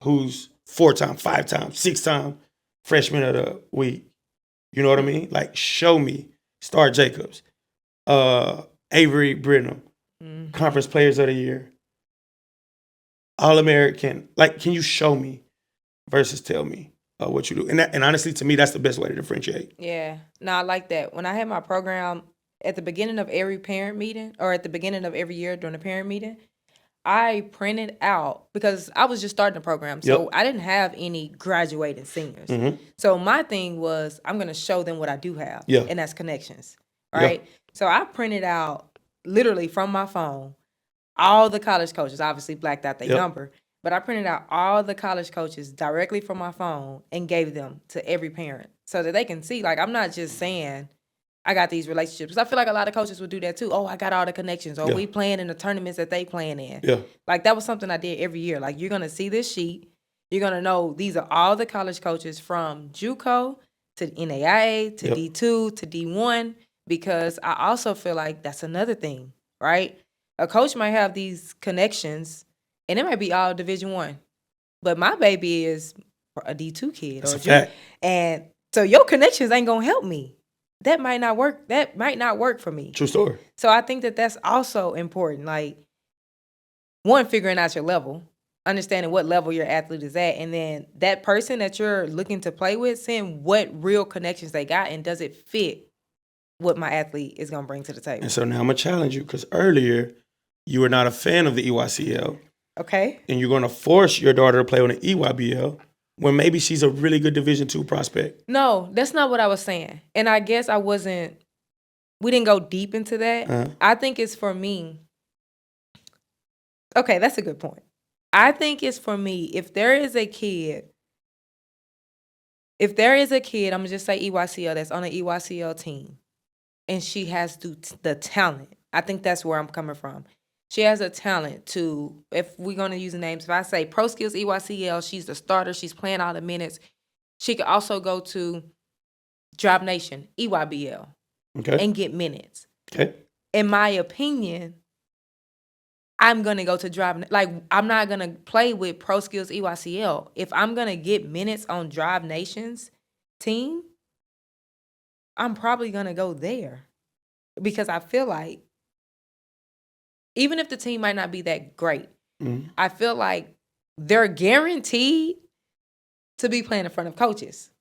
who's 4-time, 5-time, 6-time freshman of the week? You know what I mean? Like, show me. Star Jacobs, Avery Britnum, Conference Players of the Year, All-American. Like, can you show me versus tell me what you do? And honestly, to me, that's the best way to differentiate. Yeah. No, I like that. When I had my program, at the beginning of every parent meeting, or at the beginning of every year during the parent meeting, I printed out, because I was just starting the program, so I didn't have any graduating seniors. So my thing was, I'm going to show them what I do have, and that's connections, right? So I printed out, literally from my phone, all the college coaches, obviously blacked out their number, but I printed out all the college coaches directly from my phone and gave them to every parent so that they can see, like, I'm not just saying I got these relationships. I feel like a lot of coaches would do that too. Oh, I got all the connections. Or we playing in the tournaments that they playing in. Yeah. Like, that was something I did every year. Like, you're going to see this sheet. You're going to know these are all the college coaches from JUCO to NAIA to D2 to D1, because I also feel like that's another thing, right? A coach might have these connections, and it might be all Division I. But my baby is a D2 kid. That's a fact. And so your connections ain't going to help me. That might not work. That might not work for me. True story. So I think that that's also important. Like, one, figuring out your level, understanding what level your athlete is at, and then that person that you're looking to play with, seeing what real connections they got, and does it fit what my athlete is going to bring to the table. And so now I'm going to challenge you, because earlier you were not a fan of the EYCL. Okay. And you're going to force your daughter to play on the EYBL when maybe she's a really good Division II prospect. No, that's not what I was saying. And I guess we didn't go deep into that. I think it's for me. Okay, that's a good point. I think it's for me, if there is a kid, I'm going to just say EYCL, that's on an EYCL team, and she has the talent. I think that's where I'm coming from. She has a talent to, if we're going to use the names, if I say Pro Skills EYCL, she's the starter, she's playing all the minutes. She could also go to Drive Nation, EYBL, and get minutes. Okay. In my opinion, I'm going to go to Drive, like, I'm not going to play with Pro Skills EYCL. If I'm going to get minutes on Drive Nation's team, I'm probably going to go there, because I feel like, even if the team might not be that great, I feel like they're guaranteed to be playing in front of coaches.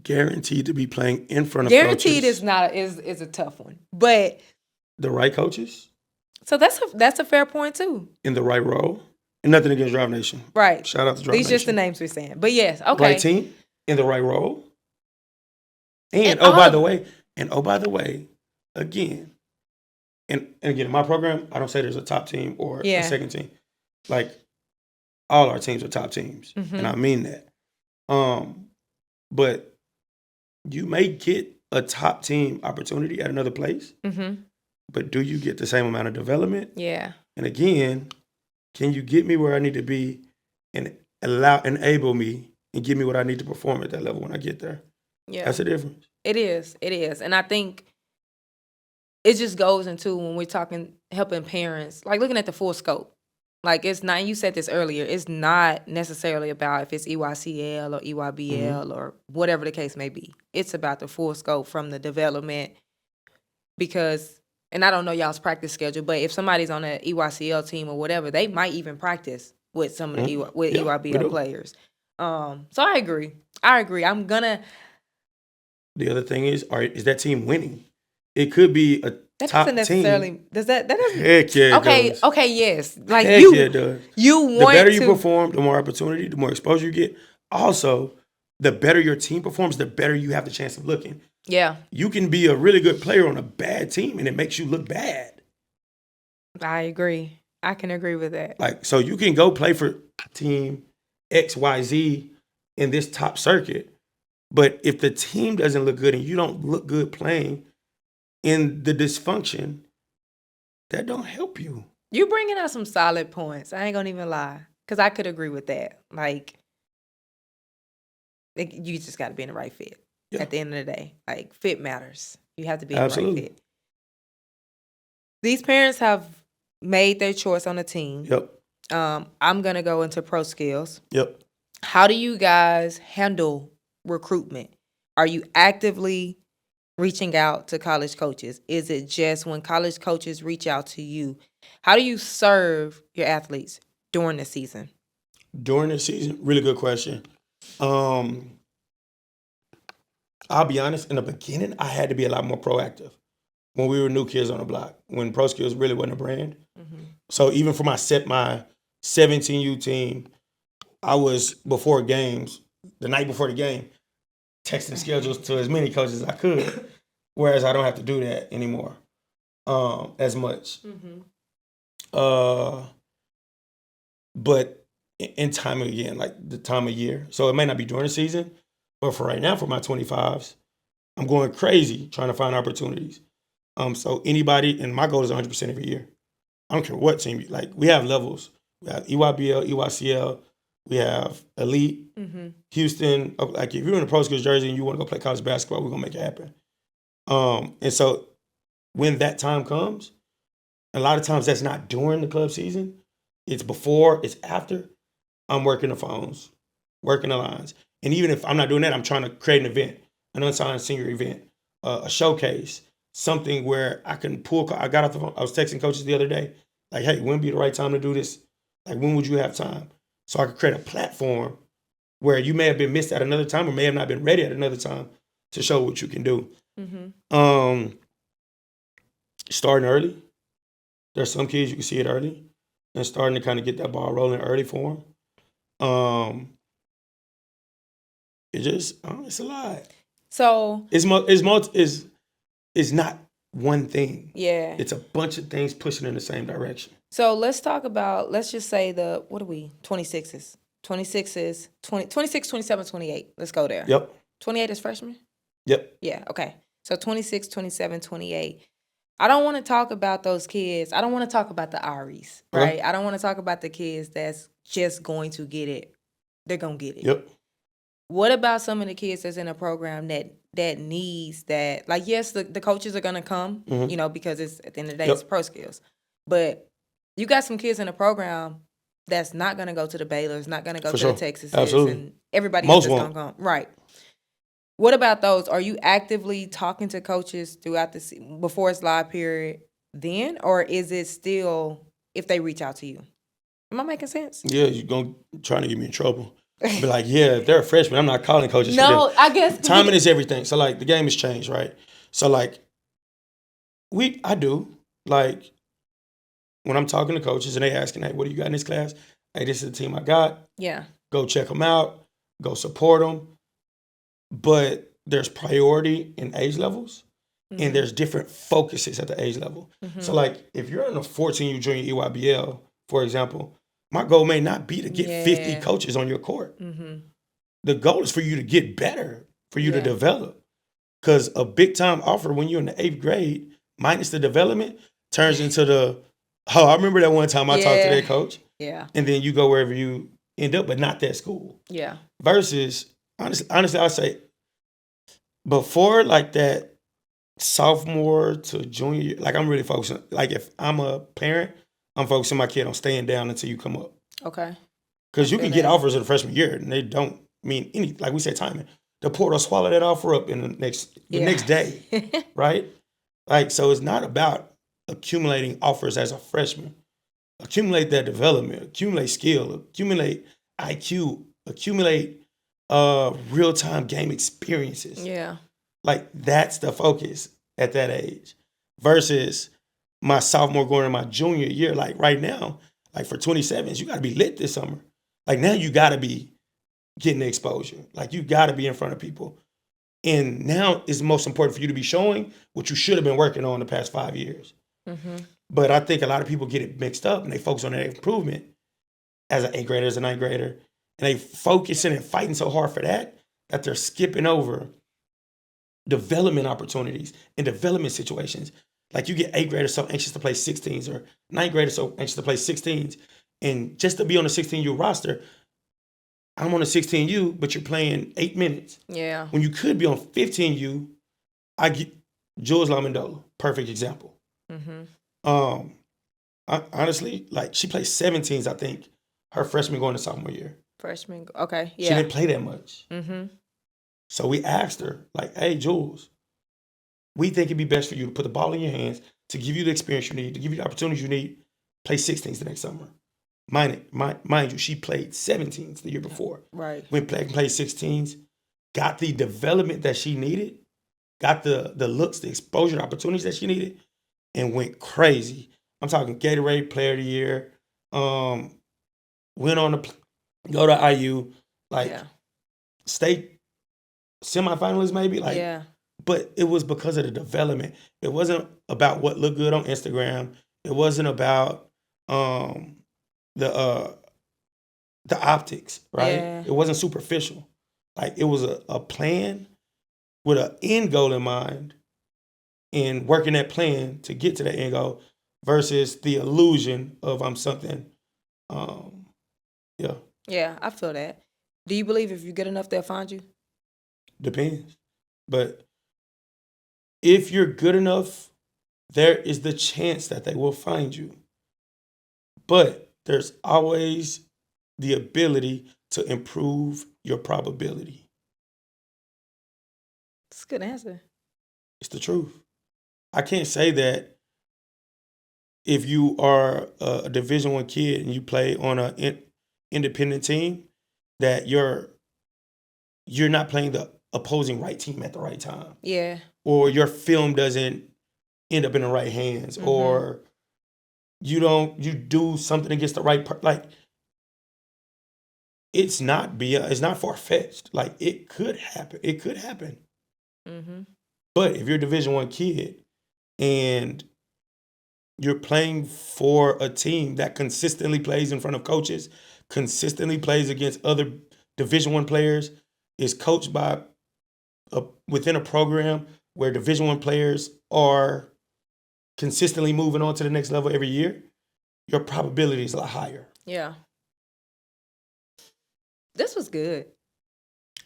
Guaranteed to be playing in front of coaches. Guaranteed is a tough one, but the right coaches. So that's a fair point too. In the right role, and nothing against Drive Nation. Right. Shout out to Drive Nation. These just the names we're saying, but yes, okay. Right team in the right role, and by the way, again. And again, in my program, I don't say there's a top team or a second team. Like, all our teams are top teams, and I mean that. But you may get a top team opportunity at another place, but do you get the same amount of development? Yeah. And again, can you get me where I need to be and enable me and give me what I need to perform at that level when I get there? Yeah. That's the difference. It is. And I think it just goes into, when we're talking helping parents, like looking at the full scope. Like, it's not, you said this earlier, it's not necessarily about if it's EYCL or EYBL or whatever the case may be. It's about the full scope from the development, because, and I don't know y'all's practice schedule, but if somebody's on an EYCL team or whatever, they might even practice with some of the EYBL players. So I agree. I'm gonna. The other thing is that team winning? It could be a that top doesn't necessarily team. That doesn't. Heck yeah, it does. Okay, yes. Like, Heck yeah, it does. You want the better you perform, the more opportunity, the more exposure you get. Also, the better your team performs, the better you have the chance of looking. Yeah. You can be a really good player on a bad team, and it makes you look bad. I agree. I can agree with that. Like, so you can go play for team XYZ in this top circuit. But if the team doesn't look good and you don't look good playing in the dysfunction, that don't help you. You bringing out some solid points. I ain't gonna even lie, because I could agree with that. Like, you just got to be in the right fit. Yeah. At the end of the day, like, fit matters. You have to be in Absolutely. the right fit. These parents have made their choice on the team. Yep. I'm gonna go into pro skills. Yep. How do you guys handle recruitment? Are you actively reaching out to college coaches? Is it just when college coaches reach out to you? How do you serve your athletes during the season? During the season, really good question. I'll be honest, in the beginning, I had to be a lot more proactive when we were new kids on the block, when pro skills really wasn't a brand. Mm-hmm. So even for my 17U team, I was, before games, the night before the game, texting schedules to as many coaches as I could, whereas I don't have to do that anymore as much. Mm-hmm. But in time again, like the time of year. So it may not be during the season, but for right now, for my 25s, I'm going crazy trying to find opportunities. So anybody, and my goal is 100% every year. I don't care what team. Like, we have levels. We have EYBL, EYCL. We have Elite, Mm-hmm. Houston. Like, if you're in a pro skills jersey and you want to go play college basketball, we're going to make it happen. And so when that time comes, a lot of times that's not during the club season. It's before, it's after. I'm working the phones, working the lines. And even if I'm not doing that, I'm trying to create an event, an unsigned senior event, a showcase, something where I can pull. I got off the phone. I was texting coaches the other day, like, hey, when would be the right time to do this? Like, when would you have time? So I could create a platform where you may have been missed at another time or may have not been ready at another time to show what you can do. Mm-hmm. Starting early. There's some kids you can see it early and starting to kind of get that ball rolling early for them. It's a lot. So It's not one thing. yeah. It's a bunch of things pushing in the same direction. So let's talk about, let's just say 26s. 26s, 26, 27, 28. Let's go there. Yep. 28 is freshman? Yep. Yeah, okay. So 26, 27, 28. I don't want to talk about those kids. I don't want to talk about the Aries, right? I don't want to talk about the kids that's just going to get it. They're going to get it. Yep. What about some of the kids that's in a program that needs that? Like, yes, the coaches are going to come, because it's, at the end of the day, it's pro skills. But you got some kids in a program that's not going to go to the Baylors, not going to go to the Texases. Absolutely. And everybody Most else is going to go. Right. What about those? Are you actively talking to coaches throughout before it's live period then? Or is it still if they reach out to you? Am I making sense? Yeah, you're going to trying to get me in trouble. Be like, yeah, if they're a freshman, I'm not calling coaches. No, for them. I guess timing is everything. So, like, the game has changed, right? So, like, I do. Like, when I'm talking to coaches and they asking, hey, what do you got in this class? Hey, this is the team I got. Yeah. Go check them out. Go support them. But there's priority in age levels, and there's different focuses at the age level. So, like, if you're in a 14U junior EYBL, for example, my goal may not be to get 50 coaches on your court. The goal is for you to get better, for you to develop. Because a big-time offer when you're in the 8th grade, minus the development, turns into I remember that one time I talked to that coach. Yeah. And then you go wherever you end up, but not that school. Yeah. Versus, honestly, I say, before, like, that sophomore to junior year, like, I'm really focusing. Like, if I'm a parent, I'm focusing my kid on staying down until you come up. Okay. Because you can get offers in the freshman year, and they don't mean any, like we say, timing. The portal swallow that offer up in the next day, right? Like, so it's not about accumulating offers as a freshman. Accumulate that development, accumulate skill, accumulate IQ, accumulate real-time game experiences. Yeah. Like, that's the focus at that age. Versus my sophomore going in my junior year, like right now, like for 27s, you got to be lit this summer. Like, now you got to be getting the exposure. Like, you got to be in front of people. And now it's most important for you to be showing what you should have been working on the past 5 years. But I think a lot of people get it mixed up and they focus on that improvement as an 8th grader, as a 9th grader. And they focusing and fighting so hard for that they're skipping over development opportunities and development situations. Like you get 8th graders so anxious to play 16s or 9th graders so anxious to play 16s. And just to be on a 16U roster, I'm on a 16U, but you're playing 8 minutes. Yeah. When you could be on 15U, I get Jules Lamandola, perfect example. Honestly, like she played 17s, I think, her freshman going to sophomore year. Freshman, okay, yeah. She didn't play that much. So we asked her, like, hey, Jules, we think it'd be best for you to put the ball in your hands, to give you the experience you need, to give you the opportunities you need, play 16s the next summer. Mind you, she played 17s the year before. Right. Went played 16s, got the development that she needed, got the looks, the exposure, the opportunities that she needed, and went crazy. I'm talking Gatorade Player of the Year. Went on to go to IU, like state semifinalists maybe, like. But it was because of the development. It wasn't about what looked good on Instagram. It wasn't about the optics, right? Yeah. It wasn't superficial. Like it was a plan with an end goal in mind, and working that plan to get to that end goal versus the illusion of I'm something. Yeah. Yeah, I feel that. Do you believe if you're good enough, they'll find you? Depends. But if you're good enough, there is the chance that they will find you. But there's always the ability to improve your probability. That's a good answer. It's the truth. I can't say that if you are a Division I kid and you play on an independent team, that you're not playing the opposing right team at the right time. Yeah. Or your film doesn't end up in the right hands, or you do something against the right like it's not far-fetched. Like it could happen. But if you're a Division I kid and you're playing for a team that consistently plays in front of coaches, consistently plays against other Division I players, is coached by within a program where Division I players are consistently moving on to the next level every year, your probability is a lot higher. Yeah. This was good.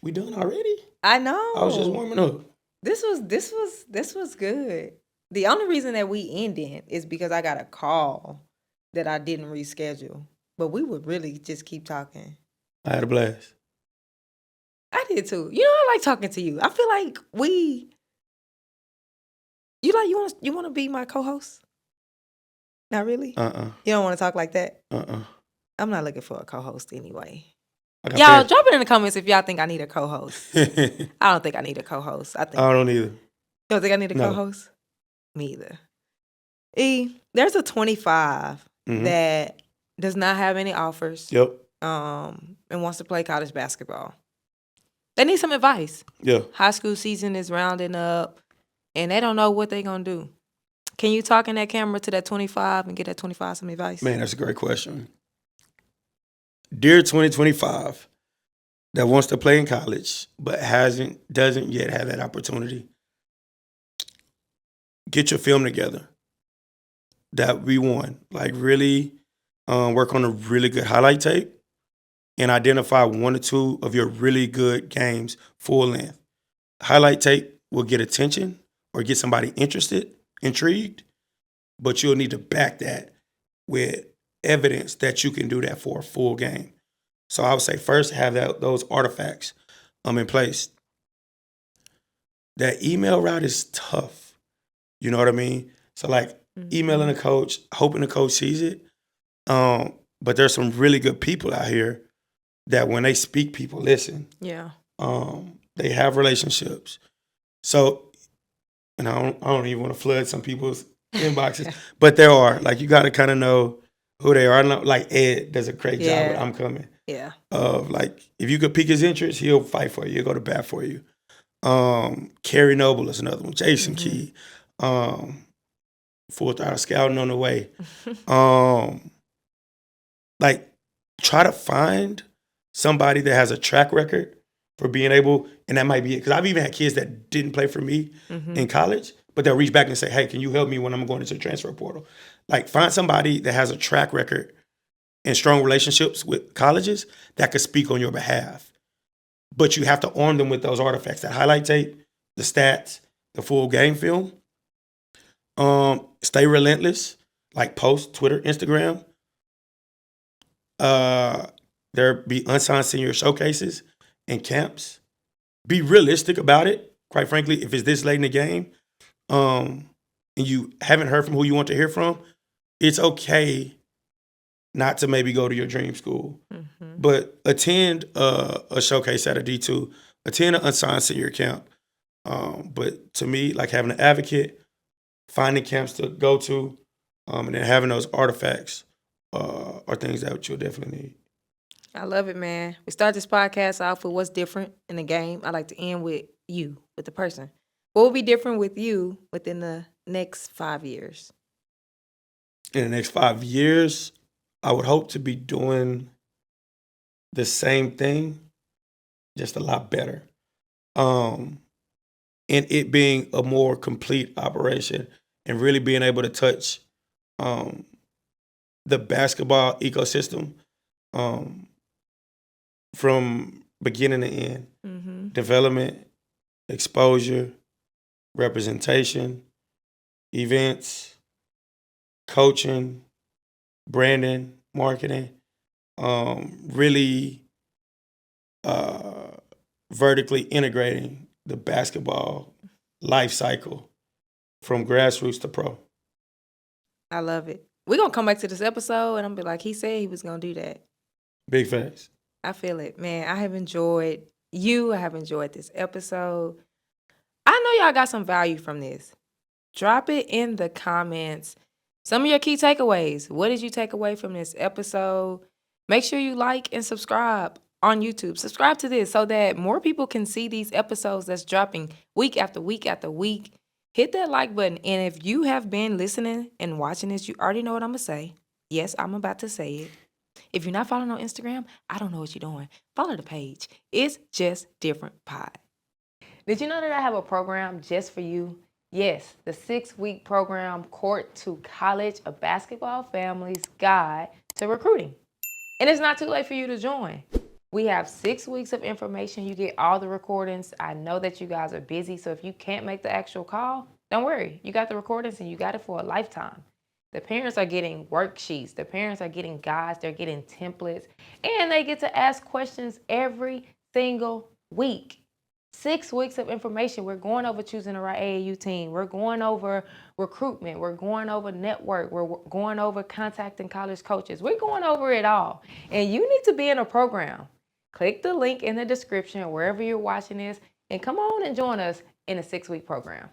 We done already? I know. I was just warming up. This was good. The only reason that we ended is because I got a call that I didn't reschedule. But we would really just keep talking. I had a blast. I did too. You know, I like talking to you. I feel like you want to be my co-host? Not really? You don't want to talk like that? I'm not looking for a co-host anyway. Y'all, drop it in the comments if y'all think I need a co-host. I don't think I need a co-host. I don't either. You don't think I need a co-host? Me either. There's a 25 that does not have any offers. Yep. And wants to play college basketball. They need some advice. Yeah. High school season is rounding up, and they don't know what they're going to do. Can you talk in that camera to that 25 and get that 25 some advice? Man, that's a great question. Dear 2025 that wants to play in college but doesn't yet have that opportunity, get your film together. That we won. Like really work on a really good highlight tape and identify 1 or 2 of your really good games full length. Highlight tape will get attention or get somebody intrigued, but you'll need to back that with evidence that you can do that for a full game. So I would say first have those artifacts in place. That email route is tough. You know what I mean? So like emailing a coach, hoping the coach sees it. But there's some really good people out here that when they speak, people listen. Yeah. They have relationships. So, and I don't even want to flood some people's inboxes, but there are. Like you got to kind of know who they are. I know, like Ed does a great job with I'm Coming. Yeah. Like if you could pique his interest, he'll fight for you. He'll go to bat for you. Kerry Noble is another one. Jason Key. Full Throttle Scouting on the way. Like try to find somebody that has a track record for being able, and that might be it. Because I've even had kids that didn't play for me in college, but they'll reach back and say, hey, can you help me when I'm going into the transfer portal? Like, find somebody that has a track record and strong relationships with colleges that could speak on your behalf. But you have to arm them with those artifacts, that highlight tape, the stats, the full game film. Stay relentless, like post, Twitter, Instagram. There be unsigned senior showcases and camps. Be realistic about it. Quite frankly, if it's this late in the game, and you haven't heard from who you want to hear from, it's okay not to maybe go to your dream school. But attend a showcase at a D2, attend an unsigned senior camp. But to me, like having an advocate, finding camps to go to, and then having those artifacts are things that you'll definitely need. I love it, man. We start this podcast off with what's different in the game. I like to end with you, with the person. What will be different with you within the next 5 years? In the next 5 years, I would hope to be doing the same thing, just a lot better. And it being a more complete operation and really being able to touch the basketball ecosystem from beginning to end. Development, exposure, representation, events, coaching, branding, marketing, really vertically integrating the basketball life cycle from grassroots to pro. I love it. We're going to come back to this episode and I'm going to be like, he said he was going to do that. Big facts. I feel it, man. I have enjoyed you. I have enjoyed this episode. I know y'all got some value from this. Drop it in the comments. Some of your key takeaways. What did you take away from this episode? Make sure you like and subscribe on YouTube. Subscribe to this so that more people can see these episodes that's dropping week after week after week. Hit that like button. And if you have been listening and watching this, you already know what I'm going to say. Yes, I'm about to say it. If you're not following on Instagram, I don't know what you're doing. Follow the page. It's Just Different Pod. Did you know that I have a program just for you? Yes, the 6-week program, Court to College, a Basketball Family's Guide to Recruiting. And it's not too late for you to join. We have 6 weeks of information. You get all the recordings. I know that you guys are busy, so if you can't make the actual call, don't worry. You got the recordings and you got it for a lifetime. The parents are getting worksheets. The parents are getting guides. They're getting templates. And they get to ask questions every single week. 6 weeks of information. We're going over choosing the right AAU team. We're going over recruitment. We're going over network. We're going over contacting college coaches. We're going over it all. And you need to be in a program. Click the link in the description wherever you're watching this and come on and join us in a 6-week program.